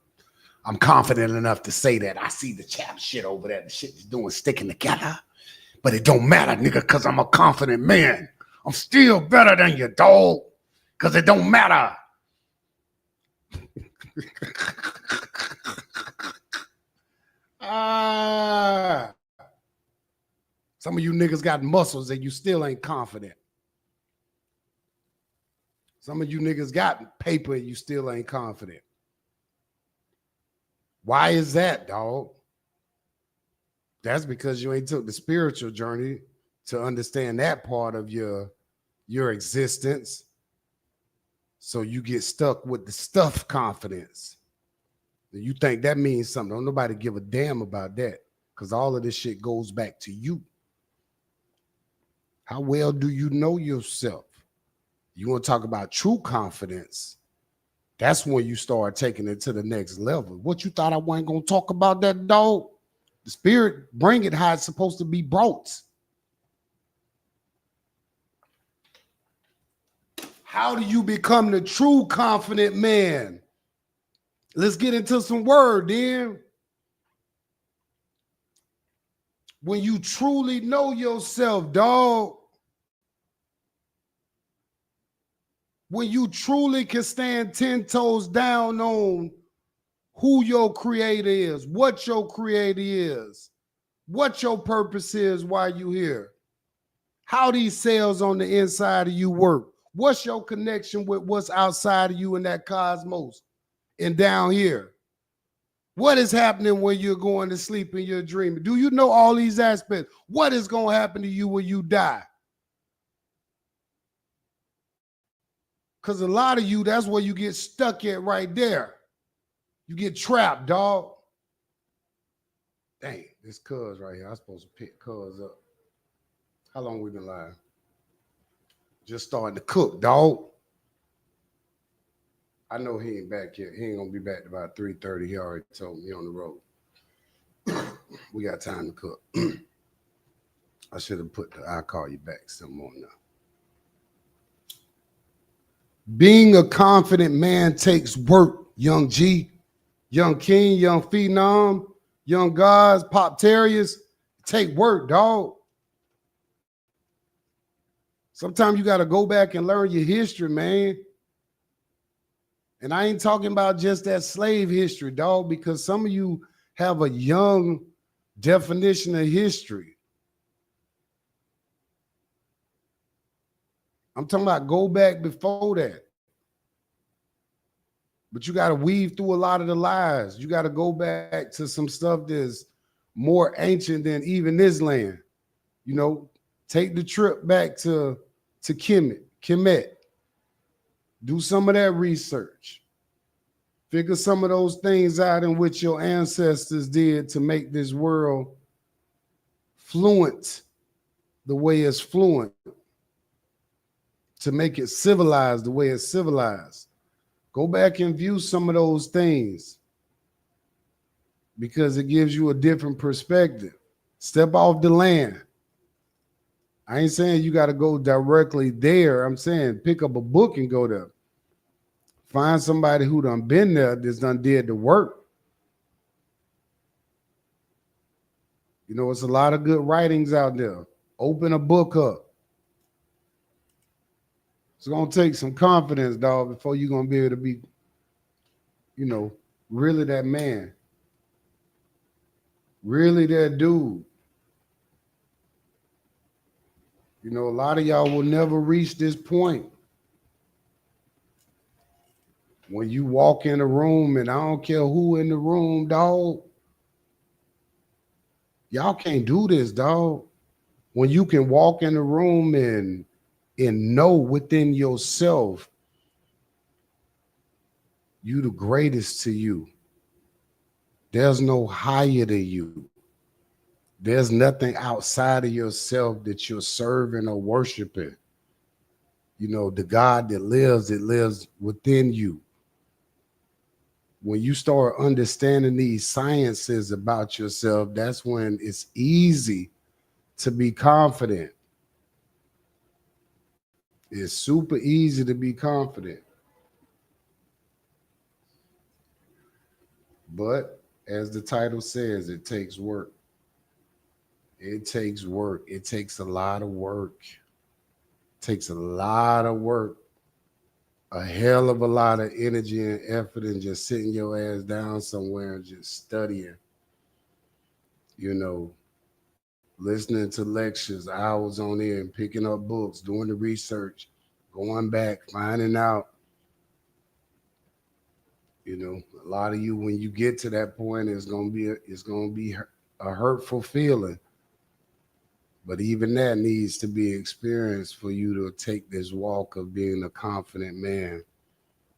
I'm confident enough to say that I see the chap shit over there. The shit is doing sticking together. But it don't matter, nigga, because I'm a confident man. I'm still better than you, dog. Because it don't matter. Some of you niggas got muscles and you still ain't confident. Some of you niggas got paper and you still ain't confident. Why is that, dog? That's because you ain't took the spiritual journey to understand that part of your existence. So you get stuck with the stuff confidence. You think that means something. Don't nobody give a damn about that because all of this shit goes back to you. How well do you know yourself? You want to talk about true confidence? That's when you start taking it to the next level. What you thought I wasn't going to talk about that, dog? The spirit, bring it how it's supposed to be brought. How do you become the true confident man? Let's get into some word then. When you truly know yourself, dog. When you truly can stand 10 toes down on who your creator is, what your creator is, what your purpose is while you here, how these cells on the inside of you work, what's your connection with what's outside of you in that cosmos and down here. What is happening when you're going to sleep and you're dreaming? Do you know all these aspects? What is going to happen to you when you die? Because a lot of you, that's where you get stuck at right there. You get trapped, dog. Dang, this cuz right here. I'm supposed to pick cuz up. How long we been live? Just starting to cook, dog. I know he ain't back yet. He ain't going to be back about 3:30. He already told me on the road. We got time to cook. I should have put the I'll call you back some more now. Being a confident man takes work, Young G, Young King, Young Phenom, Young Gods, Pop Terriers. Take work, dog. Sometimes you got to go back and learn your history, man. And I ain't talking about just that slave history, dog, because some of you have a young definition of history. I'm talking about go back before that. But you got to weave through a lot of the lies. You got to go back to some stuff that's more ancient than even this land. You know, take the trip back to Kemet. Do some of that research. Figure some of those things out in which your ancestors did to make this world fluent the way it's fluent. To make it civilized the way it's civilized. Go back and view some of those things because it gives you a different perspective. Step off the land. I ain't saying you got to go directly there. I'm saying pick up a book and go there. Find somebody who done been there, that's done did the work. You know, it's a lot of good writings out there. Open a book up. It's gonna take some confidence, dog, before you're gonna be able to be, you know, really that man. Really that dude. You know, a lot of y'all will never reach this point. When you walk in a room, and I don't care who in the room, dog, y'all can't do this, dog. When you can walk in the room and know within yourself, you the greatest to you. There's no higher than you. There's nothing outside of yourself that you're serving or worshiping. You know, the God that lives, it lives within you. When you start understanding these sciences about yourself, that's when it's easy to be confident. It's super easy to be confident. But as the title says, it takes work. It takes work. It takes a lot of work. It takes a lot of work. A hell of a lot of energy and effort, and just sitting your ass down somewhere and just studying. You know, listening to lectures, hours on end, picking up books, doing the research, going back, finding out. You know, a lot of you, when you get to that point, it's gonna be a hurtful feeling. But even that needs to be experienced for you to take this walk of being a confident man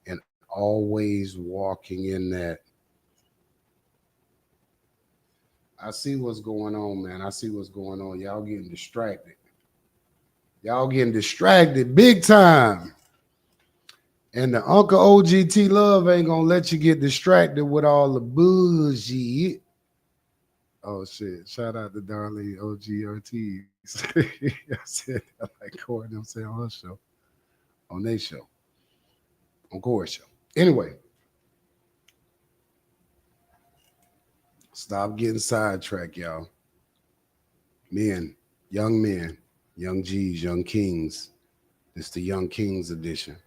and always walking in that. I see what's going on, man. I see what's going on. Y'all getting distracted. Y'all getting distracted big time. And the Uncle OGT Love ain't gonna let you get distracted with all the bullshit. Oh shit! Shout out to Darlene OG Ortiz. I said that like Corey them say on her show, on their show, on Corey's show. Anyway, stop getting sidetracked, y'all. Men, young G's, young kings. It's the Young Kings edition.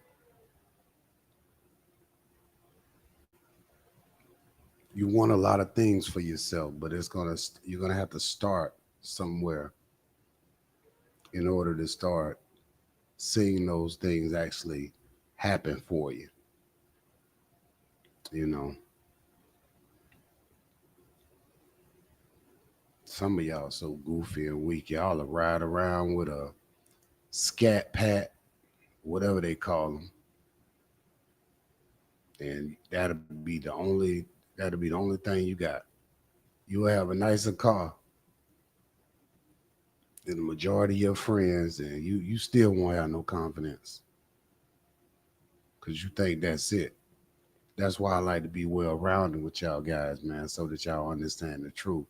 You want a lot of things for yourself, but you're gonna have to start somewhere in order to start seeing those things actually happen for you. You know, some of y'all so goofy and weak. Y'all will ride around with a scat pat, whatever they call them, and that'll be the only thing you got. You'll have a nicer car than the majority of your friends, and you still won't have no confidence because you think that's it. That's why I like to be well-rounded with y'all guys, man, so that y'all understand the truth.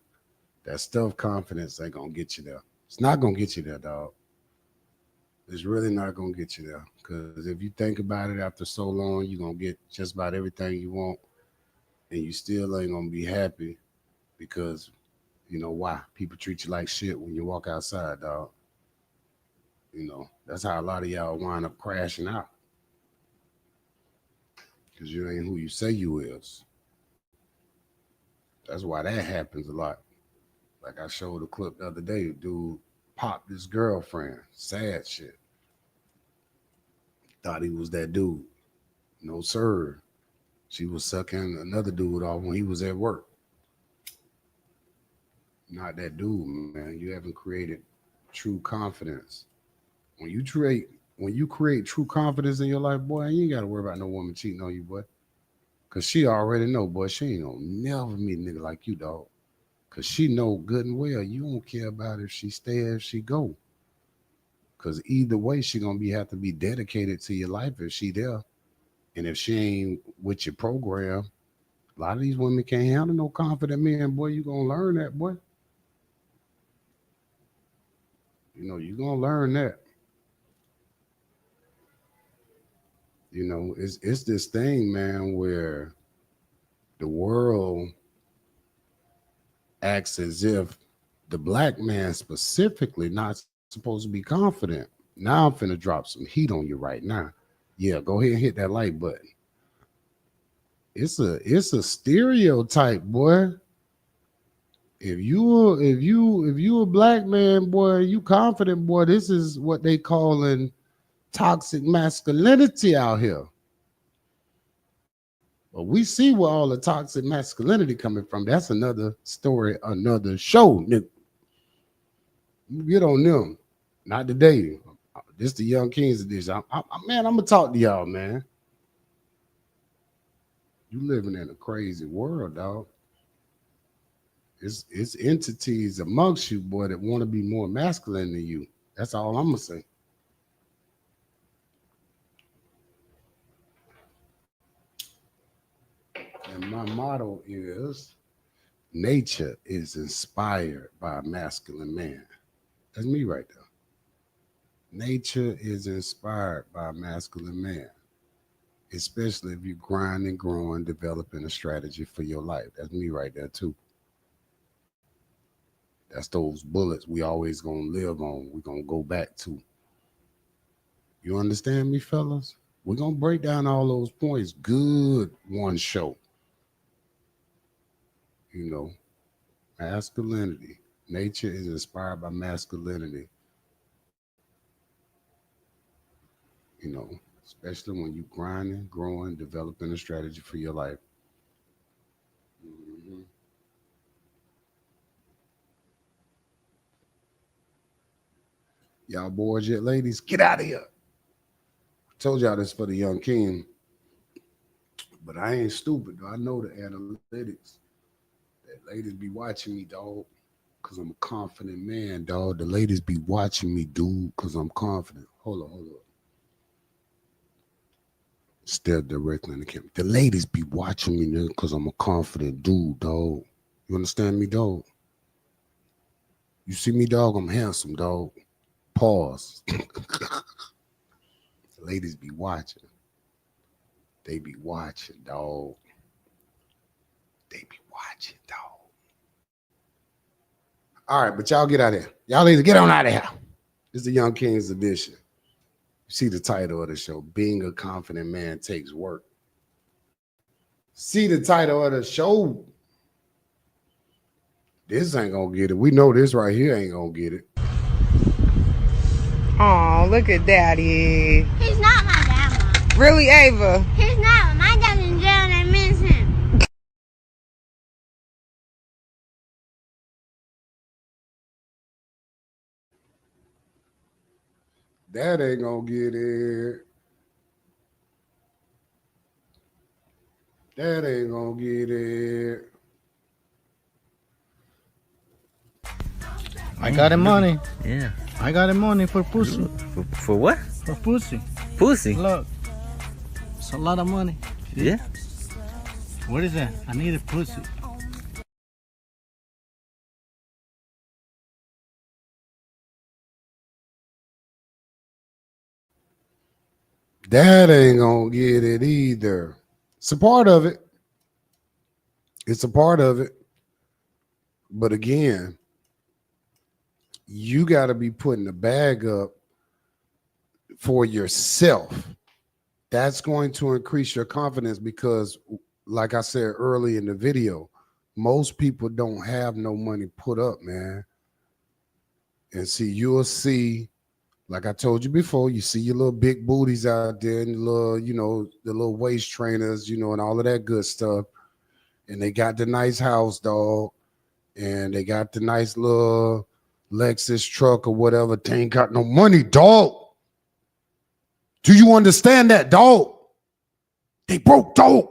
That stuff confidence ain't gonna get you there. It's not gonna get you there, dog. It's really not gonna get you there. Because if you think about it, after so long, you're gonna get just about everything you want, and you still ain't gonna be happy because you know why? People treat you like shit when you walk outside, dog. You know, that's how a lot of y'all wind up crashing out. Because you ain't who you say you is. That's why that happens a lot. Like I showed a clip the other day, dude popped his girlfriend. Sad shit. Thought he was that dude. No, sir. She was sucking another dude off when he was at work. Not that dude, man. You haven't created true confidence. When you create true confidence in your life, boy, you ain't got to worry about no woman cheating on you, boy. Because she already know, boy, she ain't gonna never meet a nigga like you, dog. Because she know good and well you don't care about if she stay or if she go. Because either way, she gonna have to be dedicated to your life if she there. And if she ain't with your program, a lot of these women can't handle no confident men, boy. You gonna learn that, boy. You know, you gonna learn that. You know, it's this thing, man, where the world acts as if the black man specifically not supposed to be confident. Now I'm finna drop some heat on you right now. Yeah, go ahead and hit that like button. It's a stereotype, boy. If you a black man, boy, you confident, boy. This is what they calling toxic masculinity out here. But we see where all the toxic masculinity coming from. That's another story, another show. Nigga. You get on them. Not today. This the Young Kings edition. Man, I'm gonna talk to y'all, man. You living in a crazy world, dog. It's entities amongst you, boy, that want to be more masculine than you. That's all I'm gonna say. And my motto is nature is inspired by a masculine man. That's me right there. Nature is inspired by a masculine man, especially if you grind and growing, developing a strategy for your life. That's me right there too. That's those bullets we always gonna live on. We're gonna go back to. You understand me, fellas? We're gonna break down all those points. Good one show. You know, masculinity. Nature is inspired by masculinity. You know, especially when you grinding, growing, developing a strategy for your life. Mm-hmm. Y'all bored yet, ladies? Get out of here. I told y'all this for the Young King, but I ain't stupid. I know the analytics. That ladies be watching me, dog, because I'm a confident man, dog. The ladies be watching me, dude, because I'm confident. Hold on. Stare directly in the camera. The ladies be watching me because I'm a confident dude, dog. You understand me, dog? You see me, dog? I'm handsome, dog. Pause. The ladies be watching. They be watching, dog. They be watching, dog. All right, but y'all get out of here. Y'all ladies, get on out of here. This is the Young Kings edition. You see the title of the show, Being a Confident Man Takes Work. See the title of the show. This ain't gonna get it. We know this right here ain't gonna get it. Oh, look at Daddy. He's not my dad, Mom. Really, Ava? He's not. My dad's in jail and I miss him. That ain't gonna get it. That ain't gonna get it. I got the money. Yeah. I got the money for pussy. For what? For pussy. Pussy? Look. It's a lot of money. Yeah. What is that? I need a pussy. That ain't gonna get it either. It's a part of it. It's a part of it. But again, you got to be putting the bag up for yourself. That's going to increase your confidence because, like I said early in the video, most people don't have no money put up, man. And see, you'll see, like I told you before, you see your little big booties out there and the little, you know, the little waist trainers, you know, and all of that good stuff. And they got the nice house, dog. And they got the nice little Lexus truck or whatever. They ain't got no money, dog. Do you understand that, dog? They broke, dog.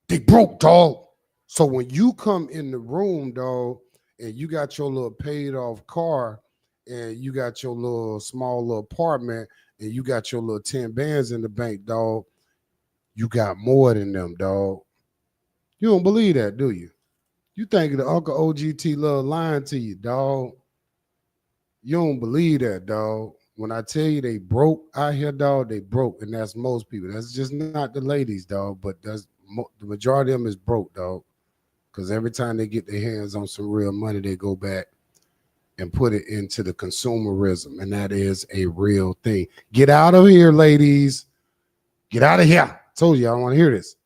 They broke, dog. So when you come in the room, dog, and you got your little paid off car and you got your little small little apartment and you got your little 10 bands in the bank, dog, you got more than them, dog. You don't believe that, do you? You think the Uncle OGT love lying to you, dog. You don't believe that, dog. when I tell you they broke out here, dog, they broke, and that's most people. That's just not the ladies, dog, but that's the majority of them is broke, dog. Because every time they get their hands on some real money, they go back and put it into the consumerism, and that is a real thing. Get out of here, ladies. Get out of here. Told you I don't want to hear this.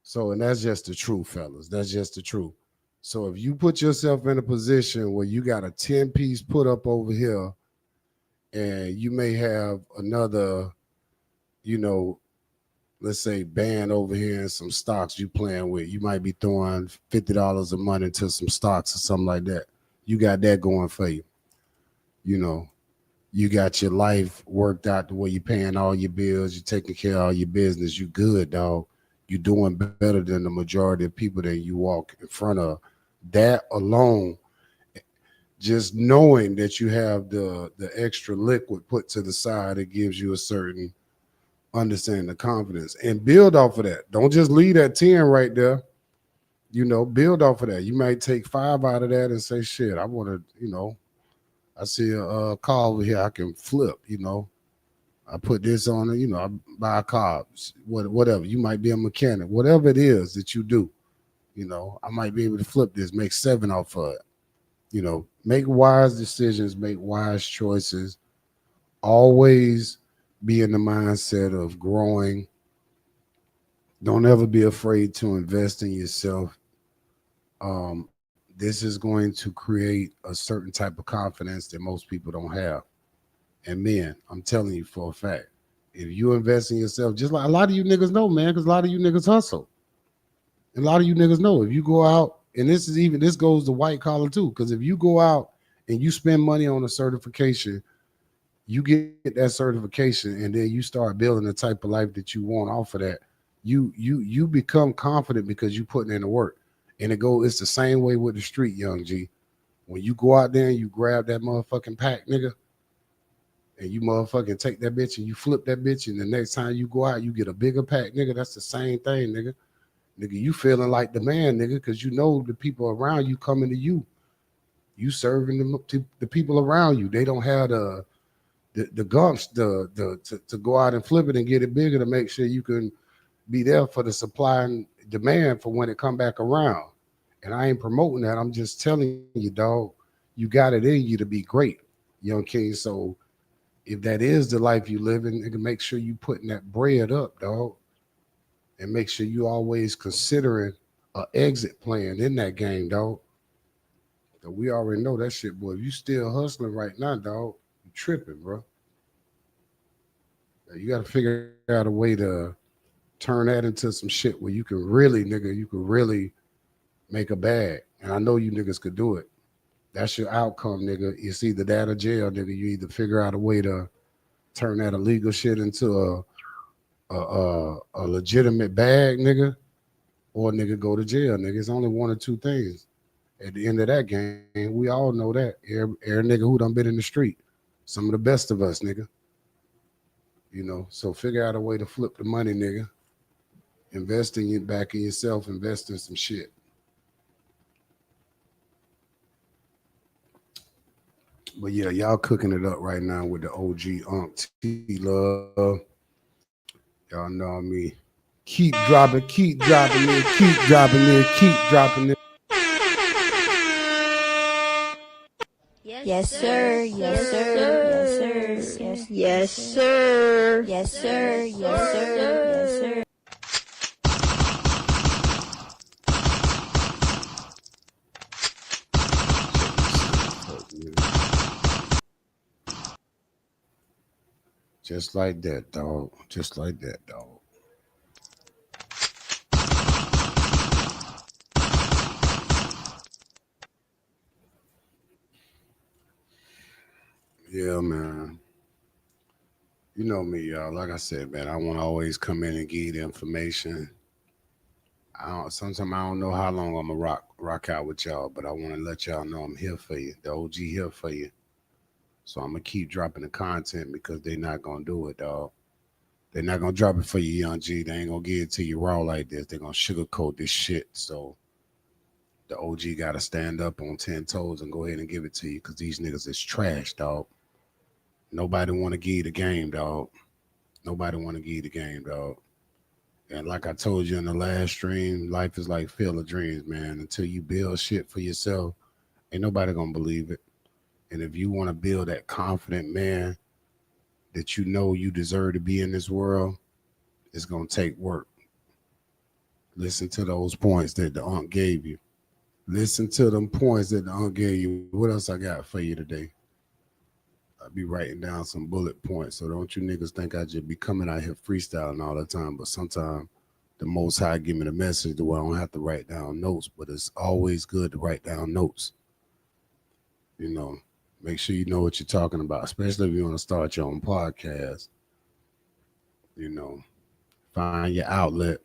So, and that's just the truth, fellas. That's just the truth. So if you put yourself in a position where you got a 10-piece put up over here, and you may have another, let's say band over here and some stocks you playing with, you might be throwing $50 a month into some stocks or something like that. You got that going for you. You got your life worked out the way you're paying all your bills, you're taking care of all your business, you good, dog. You're doing better than the majority of people that you walk in front of. That alone, just knowing that you have the extra liquid put to the side, it gives you a certain understanding of confidence, and build off of that. Don't just leave that 10 right there. Build off of that. You might take 5 out of that and say, shit, I want to, I see a car over here I can flip, I put this on it, I buy a car, whatever. You might be a mechanic, whatever it is that you do, I might be able to flip this, make 7 off of it. Make wise decisions, make wise choices. Always be in the mindset of growing. Don't ever be afraid to invest in yourself. This is going to create a certain type of confidence that most people don't have. And men, I'm telling you for a fact, if you invest in yourself, just like a lot of you niggas know, man, because a lot of you niggas hustle. And a lot of you niggas know if you go out, and this goes to white collar too, because if you go out and you spend money on a certification, you get that certification, and then you start building the type of life that you want off of that. You become confident because you putting in the work. And it's the same way with the street, young G. When you go out there and you grab that motherfucking pack, nigga, and you motherfucking take that bitch and you flip that bitch, and the next time you go out, you get a bigger pack, nigga. That's the same thing, nigga. Nigga, you feeling like the man, nigga, because you know the people around you coming to you. You serving the people around you. They don't have the gumps to go out and flip it and get it bigger to make sure you can be there for the supply and demand for when it come back around. And I ain't promoting that. I'm just telling you, dog, you got it in you to be great, young king. So if that is the life you live in, nigga, make sure you putting that bread up, dog. And make sure you always considering an exit plan in that game, dog. That we already know that shit, boy. If you still hustling right now, dog, you tripping, bro. You got to figure out a way to turn that into some shit where you can really, nigga, you can really make a bag. And I know you niggas could do it. That's your outcome, nigga. It's either that or jail, nigga. You either figure out a way to turn that illegal shit into a legitimate bag, nigga, or nigga go to jail, nigga. It's only one or two things. At the end of that game, we all know that. Every nigga who done been in the street. Some of the best of us, nigga. So figure out a way to flip the money, nigga. Invest in you back in yourself, invest in some shit. But yeah, y'all cooking it up right now with the OG Unc T Love. Y'all know me. Keep dropping it, keep dropping it, keep dropping it, keep dropping it. Yes, sir. Yes, sir. Yes, sir. Yes, sir. Yes, sir. Yes, sir. Yes, sir. Just like that, dog. Just like that, dog. Yeah, man. You know me, y'all. Like I said, man, I want to always come in and give you the information. Sometimes I don't know how long I'm gonna rock out with y'all, but I want to let y'all know I'm here for you. The OG here for you. So I'm gonna keep dropping the content because they're not gonna do it, dog. They're not gonna drop it for you, young G. They ain't gonna give it to you raw like this. They're gonna sugarcoat this shit. So the OG gotta stand up on 10 toes and go ahead and give it to you because these niggas is trash, dog. Nobody want to give you the game, dog. Nobody want to give you the game, dog. And like I told you in the last stream, life is like Field of Dreams, man. Until you build shit for yourself, ain't nobody gonna believe it. And if you want to build that confident man that you know you deserve to be in this world, it's gonna take work. Listen to those points that the aunt gave you. Listen to them points that the aunt gave you. What else I got for you today? I'll be writing down some bullet points. So don't you niggas think I just be coming out here freestyling all the time. But sometimes the Most High give me the message the way I don't have to write down notes. But it's always good to write down notes. You know, make sure you know what you're talking about, especially if you want to start your own podcast. You know, find your outlet.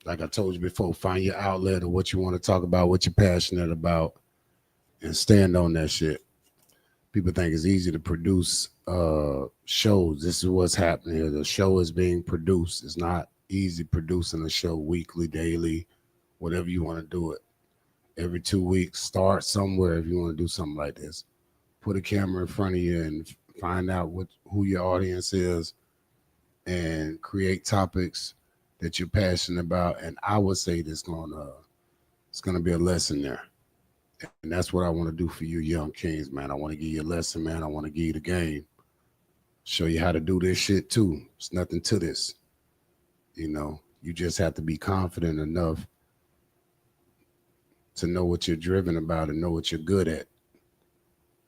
Like I told you before, find your outlet of what you want to talk about, what you're passionate about, and stand on that shit. People think it's easy to produce shows. This is what's happening here. The show is being produced. It's not easy producing a show weekly, daily, whatever you want to do it. Every 2 weeks, start somewhere if you want to do something like this. Put a camera in front of you and find out who your audience is and create topics that you're passionate about. And I would say it's gonna be a lesson there. And that's what I want to do for you young kings, man. I want to give you a lesson, man. I want to give you the game. Show you how to do this shit too. It's nothing to this. You know, you just have to be confident enough to know what you're driven about and know what you're good at.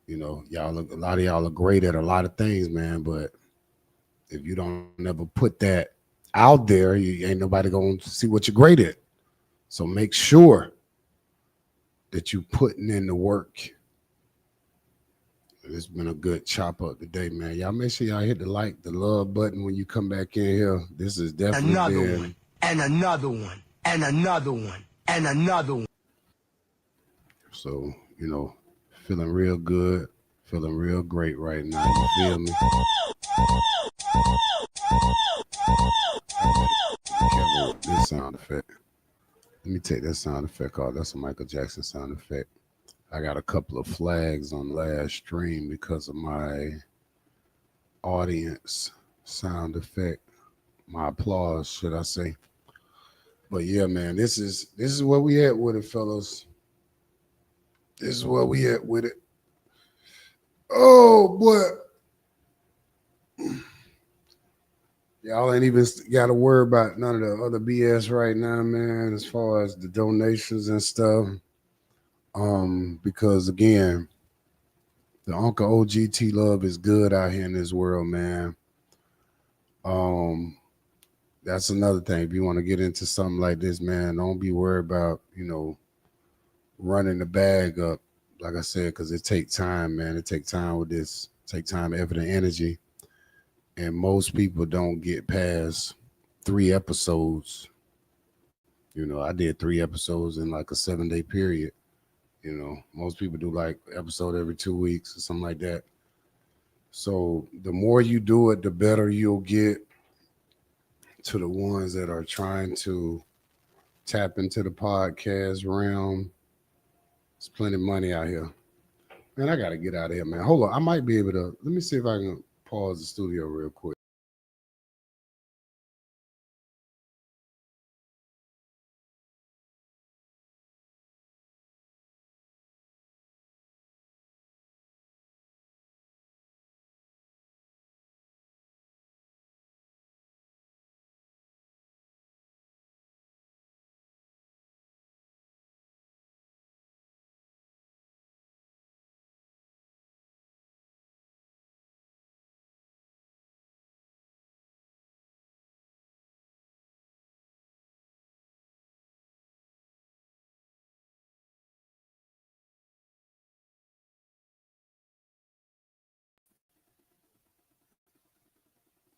You know, a lot of y'all are great at a lot of things, man, but if you don't never put that out there, you ain't nobody gonna see what you're great at. So make sure that you putting in the work. It's been a good chop up today, man. Y'all make sure y'all hit the love button when you come back in here. This is definitely Another one, and another one, and another one, and another one. So, you know, feeling real good, feeling real great right now. You feel me? Careful with this sound effect. Let me take that sound effect off. That's a Michael Jackson sound effect. I got a couple of flags on last stream because of my audience sound effect, my applause, should I say. But yeah, man, this is where we at with it, fellas. This is where we at with it. Oh, boy. Y'all ain't even got to worry about none of the other BS right now, man, as far as the donations and stuff. Because again, the Uncle OGT love is good out here in this world, man. That's another thing. If you want to get into something like this, man, don't be worried about, you know, running the bag up. Like I said, because it takes time, man. It takes time with this. Take time, effort, and energy. And most people don't get past 3 episodes. You know, I did 3 episodes in like a 7-day period. You know, most people do like episode every 2 weeks or something like that. So the more you do it, the better you'll get. To the ones that are trying to tap into the podcast realm, there's plenty of money out here. Man, I got to get out of here, man. Hold on. I might be able to. Let me see if I can pause the studio real quick.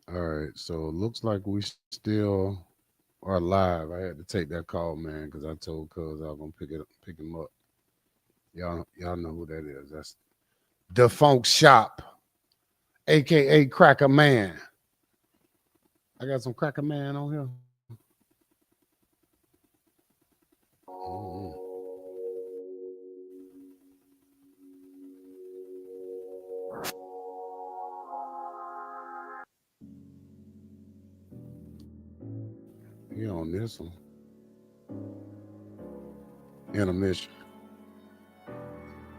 All right, so it looks like we still are live. I had to take that call, man, because I told Cuz I was gonna pick him up. Y'all know who that is. That's the Funk Shop, aka Cracker Man. I got some Cracker Man on here. We on this one. Intermission.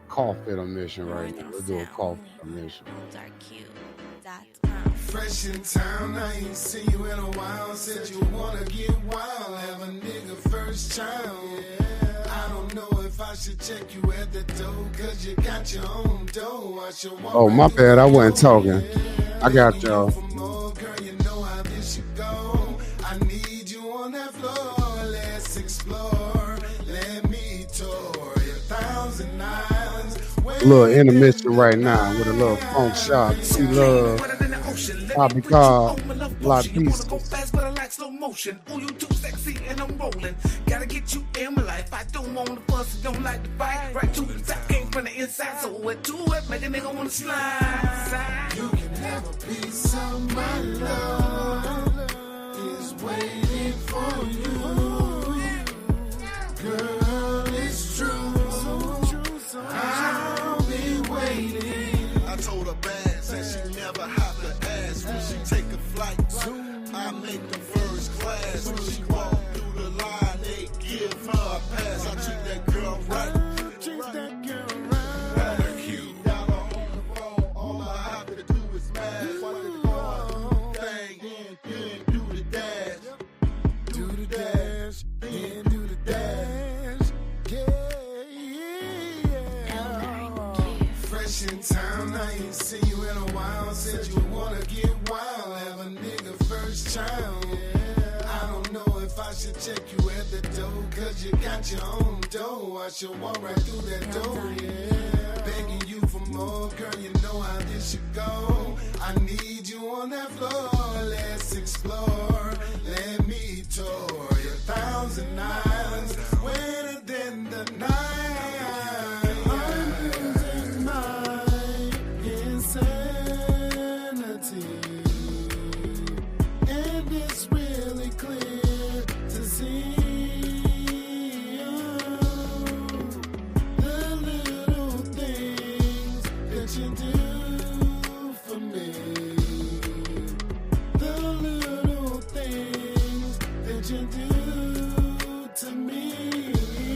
Cough intermission right now. Let's do a cough intermission. Fresh in town, I ain't seen you in a while. Said you wanna get wild, have a nigga first child. I don't know if I should check you at the door, cause you got your own dough. Oh, my bad, I wasn't talking. I got y'all. Girl, you know how this should go. I need you on that floor, let's explore. Let me tour your 1,000 islands. A little intermission right now with a little funk shot. T Love, Bobby Cobb, La Peace. Go fast, but I like slow motion. Oh, you too sexy and I'm rolling. Gotta get you in my life. I don't want to fuss, don't like to fight. Right to the top, came from the inside. So what to it, make a nigga wanna slide. You can have a piece of my love. Is waiting for you. Girl, it's true. I'll be waiting. I told her bad, said she never have to ask. When she take a flight, I make the first class. When she walk through the line, they give her a pass. I treat that girl right. All I have to do is smash. Then do the dash. Do the dash. Then do the dash. Fresh in town, I ain't seen you in a while. Said you wanna get wild, have a nigga first child. I don't know if I should check you at the door, cause you got your own dough. I should walk right through that door, begging you for more, girl, you know how this should go. I need you on that floor, let's explore. Let me tour your 1,000 islands, wetter than the night. And it's really clear to see the little things that you do for me. The little things that you do to me.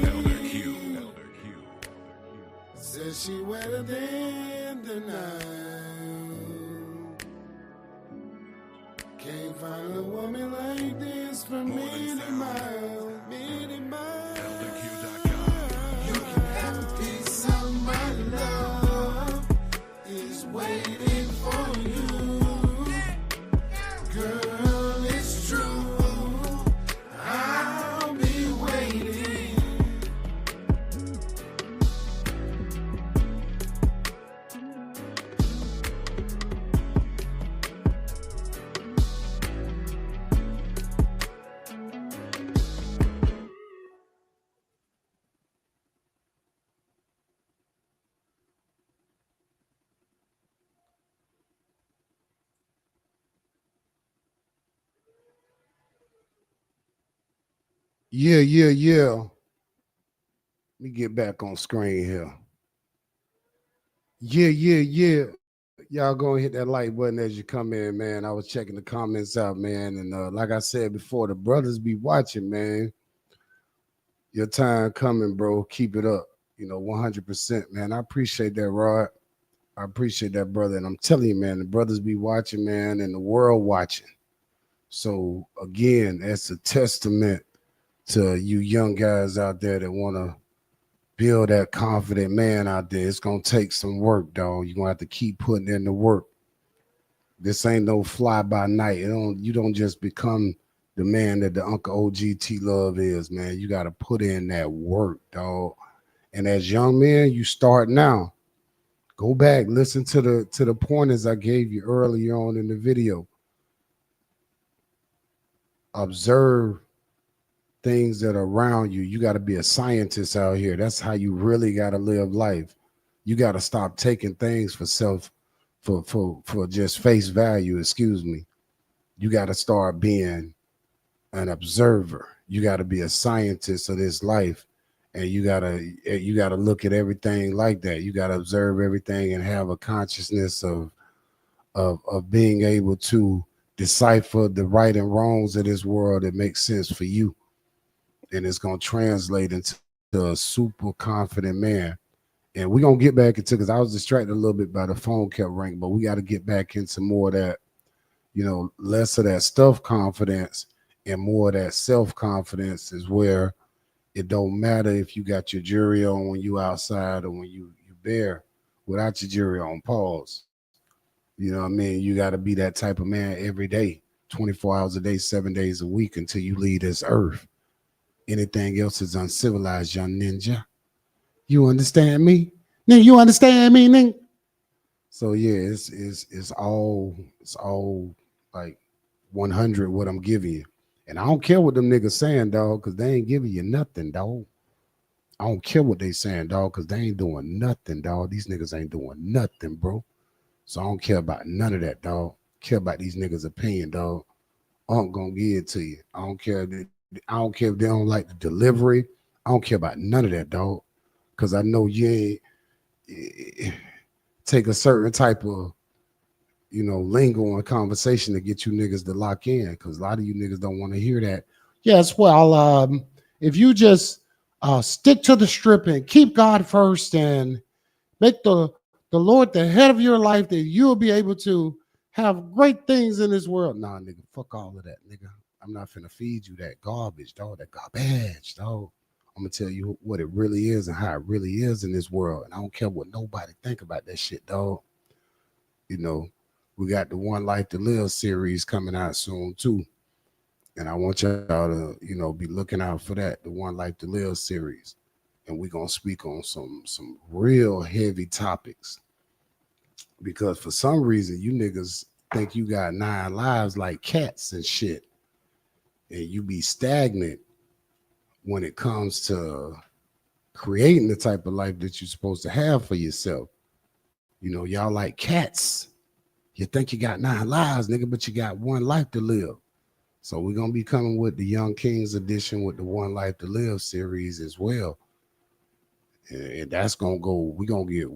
Elder Q. Says she wetter than the night. Can't find a woman like this for many miles, many miles. You can have a piece of my love. Is waiting for you. Girl, it's true. I'll be waiting. Yeah. Let me get back on screen here. Yeah. Y'all go and hit that like button as you come in, man. I was checking the comments out, man. And like I said before, the brothers be watching, man. Your time coming, bro. Keep it up. 100%, man. I appreciate that, Rod. I appreciate that, brother. And I'm telling you, man, the brothers be watching, man, and the world watching. So, again, that's a testament to you young guys out there that want to build that confident man out there. It's going to take some work, dog. You're going to have to keep putting in the work. This ain't no fly by night. You don't just become the man that the Uncle OG T Love is, man. You got to put in that work, dog. And as young men, you start now. Go back, listen to the pointers I gave you earlier on in the video. Observe things that are around you. You got to be a scientist out here. That's how you really got to live life. You got to stop taking things for just face value. Excuse me. You got to start being an observer. You got to be a scientist of this life, and you gotta look at everything like that. You got to observe everything and have a consciousness of being able to decipher the right and wrongs of this world that makes sense for you. And it's going to translate into a super confident man. And we're going to get back into, because I was distracted a little bit by the phone kept ringing, but we got to get back into more of that, less of that stuff confidence and more of that self-confidence is where it don't matter if you got your jury on when you outside or when you bare without your jury on, pause. You know what I mean? You got to be that type of man every day, 24 hours a day, 7 days a week until you leave this earth. Anything else is uncivilized, young ninja. You understand me? Nigga, you understand me, nigga? So yeah, it's all like 100 what I'm giving you. And I don't care what them niggas saying, dog, because they ain't giving you nothing, dog. I don't care what they saying, dog, because they ain't doing nothing, dog. These niggas ain't doing nothing, bro. So I don't care about none of that, dog. Care about these niggas' opinion, dog. I'm gonna give it to you. I don't care if they don't like the delivery. I don't care about none of that, dog. Because I know you ain't take a certain type of, lingo and conversation to get you niggas to lock in. Because a lot of you niggas don't want to hear that. Yes, well, if you just stick to the strip and keep God first and make the Lord the head of your life, that you'll be able to have great things in this world. Nah, nigga, fuck all of that, nigga. I'm not finna feed you that garbage, dog. That garbage, dog. I'm gonna tell you what it really is and how it really is in this world. And I don't care what nobody think about that shit, dog. We got the One Life to Live series coming out soon too. And I want y'all to, be looking out for that, the One Life to Live series. And we're gonna speak on some real heavy topics. Because for some reason you niggas think you got 9 lives like cats and shit. And you be stagnant when it comes to creating the type of life that you're supposed to have for yourself. Y'all like cats. You think you got 9 lives, nigga, but you got 1 life to live. So we're going to be coming with the Young Kings edition with the One Life to Live series as well. And that's going to go, we're going to get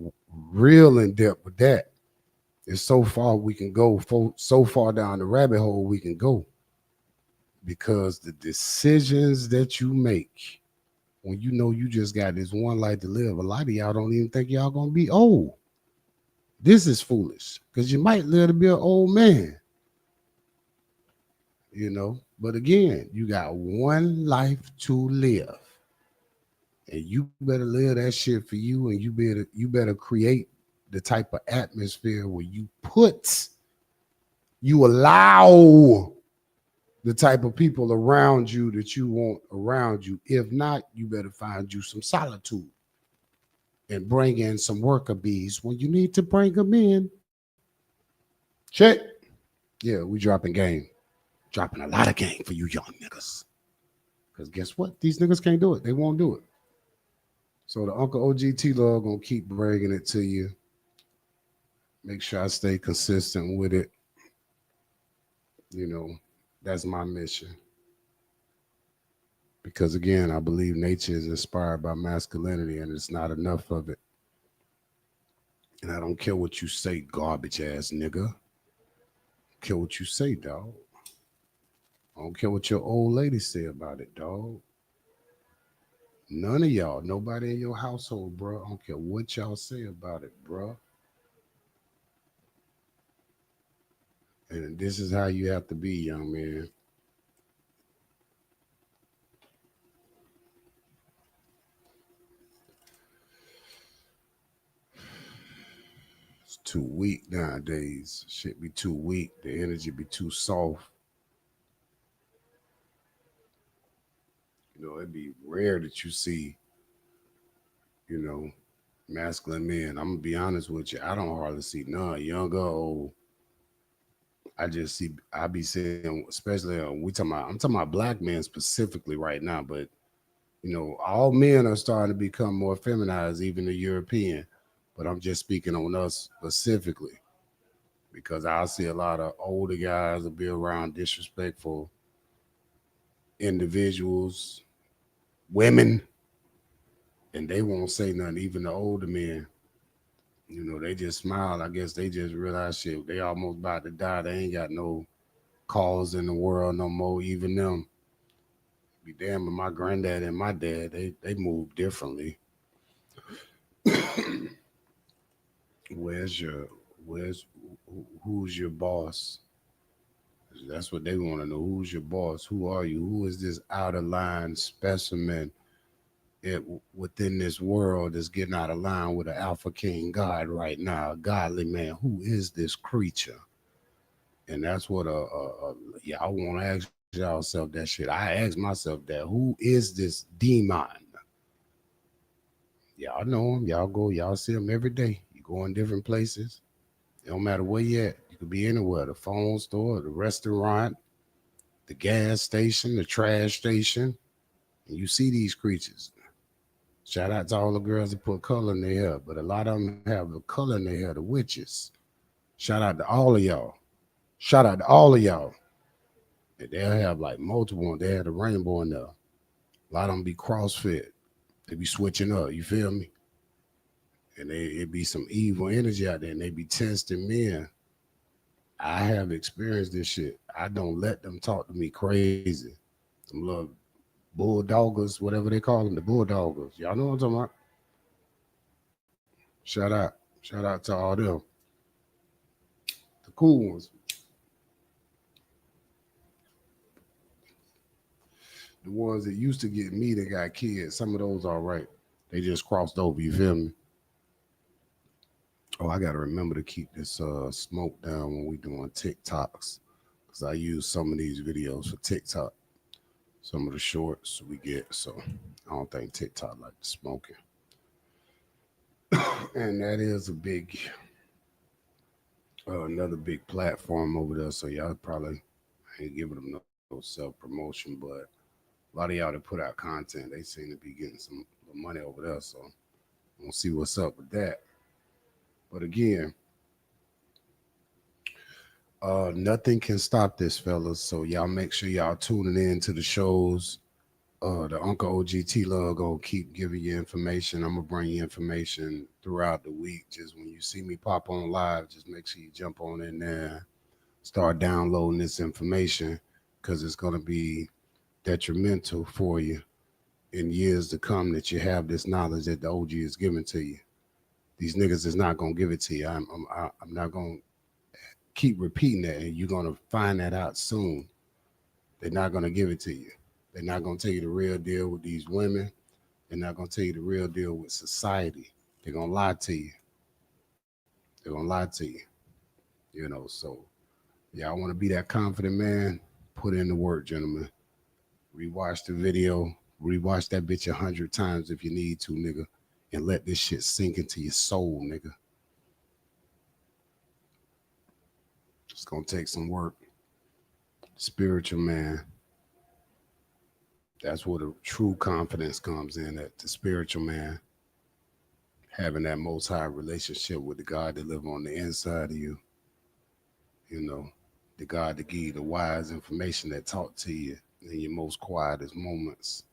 real in depth with that. It's so far we can go, so far down the rabbit hole we can go. Because the decisions that you make when you just got this 1 life to live, a lot of y'all don't even think y'all gonna be old. This is foolish because you might live to be an old man. But again, you got 1 life to live. And you better live that shit for you, and you better create the type of atmosphere where you allow the type of people around you that you want around you. If not, you better find you some solitude and bring in some worker bees when you need to bring them in. Check. Yeah, we dropping game. Dropping a lot of game for you young niggas. Because guess what? These niggas can't do it. They won't do it. So the Uncle OG T-Love gonna keep bringing it to you. Make sure I stay consistent with it. That's my mission. Because again, I believe nature is inspired by masculinity and it's not enough of it. And I don't care what you say, garbage ass nigga. I don't care what you say, dog. I don't care what your old lady say about it, dog. None of y'all, nobody in your household, bro. I don't care what y'all say about it, bro. And this is how you have to be, young man. It's too weak nowadays. Shit be too weak. The energy be too soft. It'd be rare that you see, masculine men. I'm gonna be honest with you. I don't hardly see none, young or old. I be seeing, especially I'm talking about black men specifically right now, but all men are starting to become more feminized, even the European. But I'm just speaking on us specifically because I see a lot of older guys will be around disrespectful individuals, women, and they won't say nothing. Even the older men, they just smile. I guess they just realize shit. They almost about to die. They ain't got no calls in the world no more. Even them, be damn, but my granddad and my dad, they move differently. Who's your boss? That's what they want to know. Who's your boss? Who are you? Who is this out of line specimen within this world that's getting out of line with an alpha king God right now, a godly man? Who is this creature? And that's what y'all want to ask yourself that shit. I ask myself that. Who is this demon? Y'all know him. Y'all see him every day. You go in different places. It don't matter where you at. You could be anywhere. The phone store, the restaurant, the gas station, the trash station. And you see these creatures. Shout out to all the girls that put color in their hair. But a lot of them have the color in their hair, the witches. Shout out to all of y'all. Shout out to all of y'all. And they'll have like multiple. They have the rainbow in there. A lot of them be CrossFit. They be switching up. You feel me? And it be some evil energy out there, and they be testing men. I have experienced this shit. I don't let them talk to me crazy. Some little bulldoggers, whatever they call them, the bulldoggers. Y'all know what I'm talking about? Shout out to all them. The cool ones. The ones that used to get me that got kids, some of those all right. They just crossed over, you feel me? Oh, I got to remember to keep this smoke down when we doing TikToks, because I use some of these videos for TikTok. Some of the shorts we get, so I don't think TikTok like the smoking. And that is a big, another big platform over there, so y'all probably ain't giving them no self-promotion, but a lot of y'all that put out content, they seem to be getting some money over there, so we'll see what's up with that. But again, nothing can stop this, fellas. So y'all make sure y'all tuning in to the shows. The Uncle OG T-Love gonna keep giving you information. I'm gonna bring you information throughout the week. Just when you see me pop on live, just make sure you jump on in there, start downloading this information, because it's gonna be detrimental for you in years to come that you have this knowledge that the OG is giving to you. These niggas is not gonna give it to you. I'm not gonna keep repeating that, and you're gonna find that out soon. They're not gonna give it to you. They're not gonna tell you the real deal with these women. They're not gonna tell you the real deal with society. They're gonna lie to you. They're gonna lie to you. You know, so y'all want to be that confident man? Put in the work, gentlemen. Rewatch the video. Rewatch that bitch 100 times if you need to, nigga. And let this shit sink into your soul, nigga. It's gonna take some work. Spiritual man. That's where the true confidence comes in, at the spiritual man. Having that most high relationship with the God that live on the inside of you. You know, the God that give you the wise information that talk to you in your most quietest moments.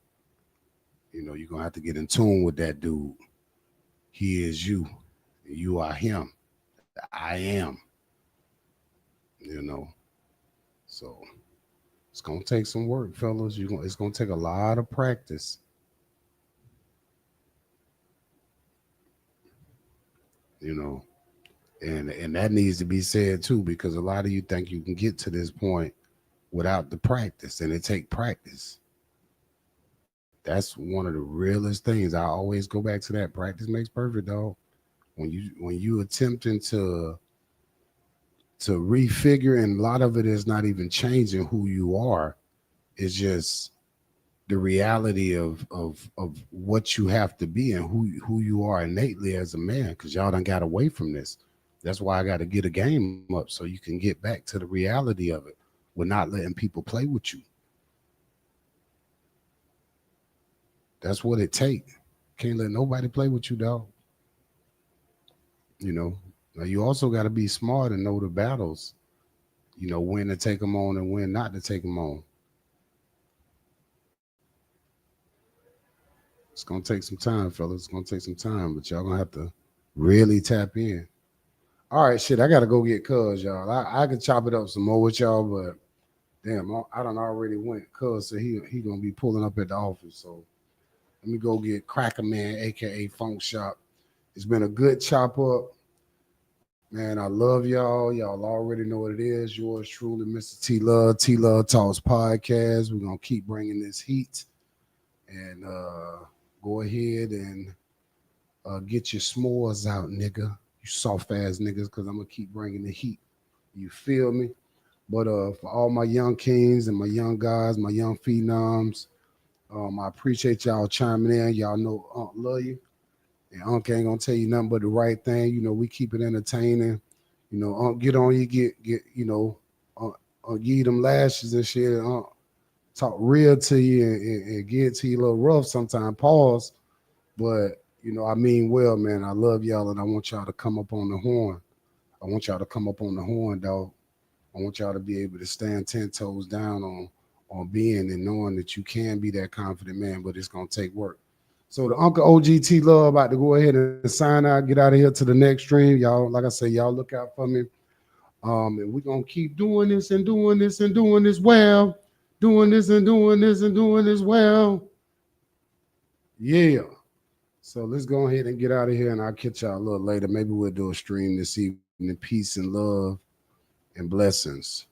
You know, you're gonna have to get in tune with that dude. He is you. You are him. I am. You know. So it's gonna take some work, fellas. It's gonna take a lot of practice. You know, and that needs to be said too, because a lot of you think you can get to this point without the practice, and it take practice. That's one of the realest things. I always go back to that. Practice makes perfect, dog. When you attempting to refigure, and a lot of it is not even changing who you are. It's just the reality of what you have to be and who you are innately as a man, because y'all done got away from this. That's why I got to get a game up so you can get back to the reality of it. We're not letting people play with you. That's what it takes. Can't let nobody play with you, dog. You know, now you also got to be smart and know the battles, you know, when to take them on and when not to take them on. It's going to take some time, fellas. It's going to take some time, but y'all going to have to really tap in. All right, shit, I got to go get cuz, y'all. I could chop it up some more with y'all, but Damn, I done already went, cuz so he gonna be pulling up at the office. So let me go get Cracker Man, aka Funk Shop. It's been a good chop up. Man, I love y'all. Y'all already know what it is. Yours truly, Mr. T Love Talks Podcast. We're gonna keep bringing this heat, and go ahead and get your s'mores out, nigga. You soft ass niggas, because I'm gonna keep bringing the heat. You feel me? But for all my young kings and my young guys, my young phenoms, I appreciate y'all chiming in. Y'all know Unc love you. And Unc ain't gonna tell you nothing but the right thing. You know, we keep it entertaining. You know, Unc get on you, get you know, give you them lashes and shit. Unc talk real to you and get to you a little rough sometimes. Pause. But, you know, I mean well, man. I love y'all, and I want y'all to come up on the horn. I want y'all to come up on the horn, dog. I want y'all to be able to stand 10 toes down on being and knowing that you can be that confident man, but it's gonna take work. So the Uncle OGT Love about to go ahead and sign out, get out of here to the next stream. Y'all, like I say, y'all look out for me. And we're gonna keep doing this and doing this and doing this well. Doing this and doing this and doing this well. Yeah. So let's go ahead and get out of here, and I'll catch y'all a little later. Maybe we'll do a stream this evening. Peace and love and blessings.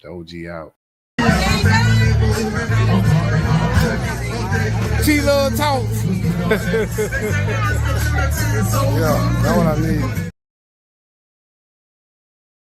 The OG out. T-Love Talks. Yeah, that's what I need.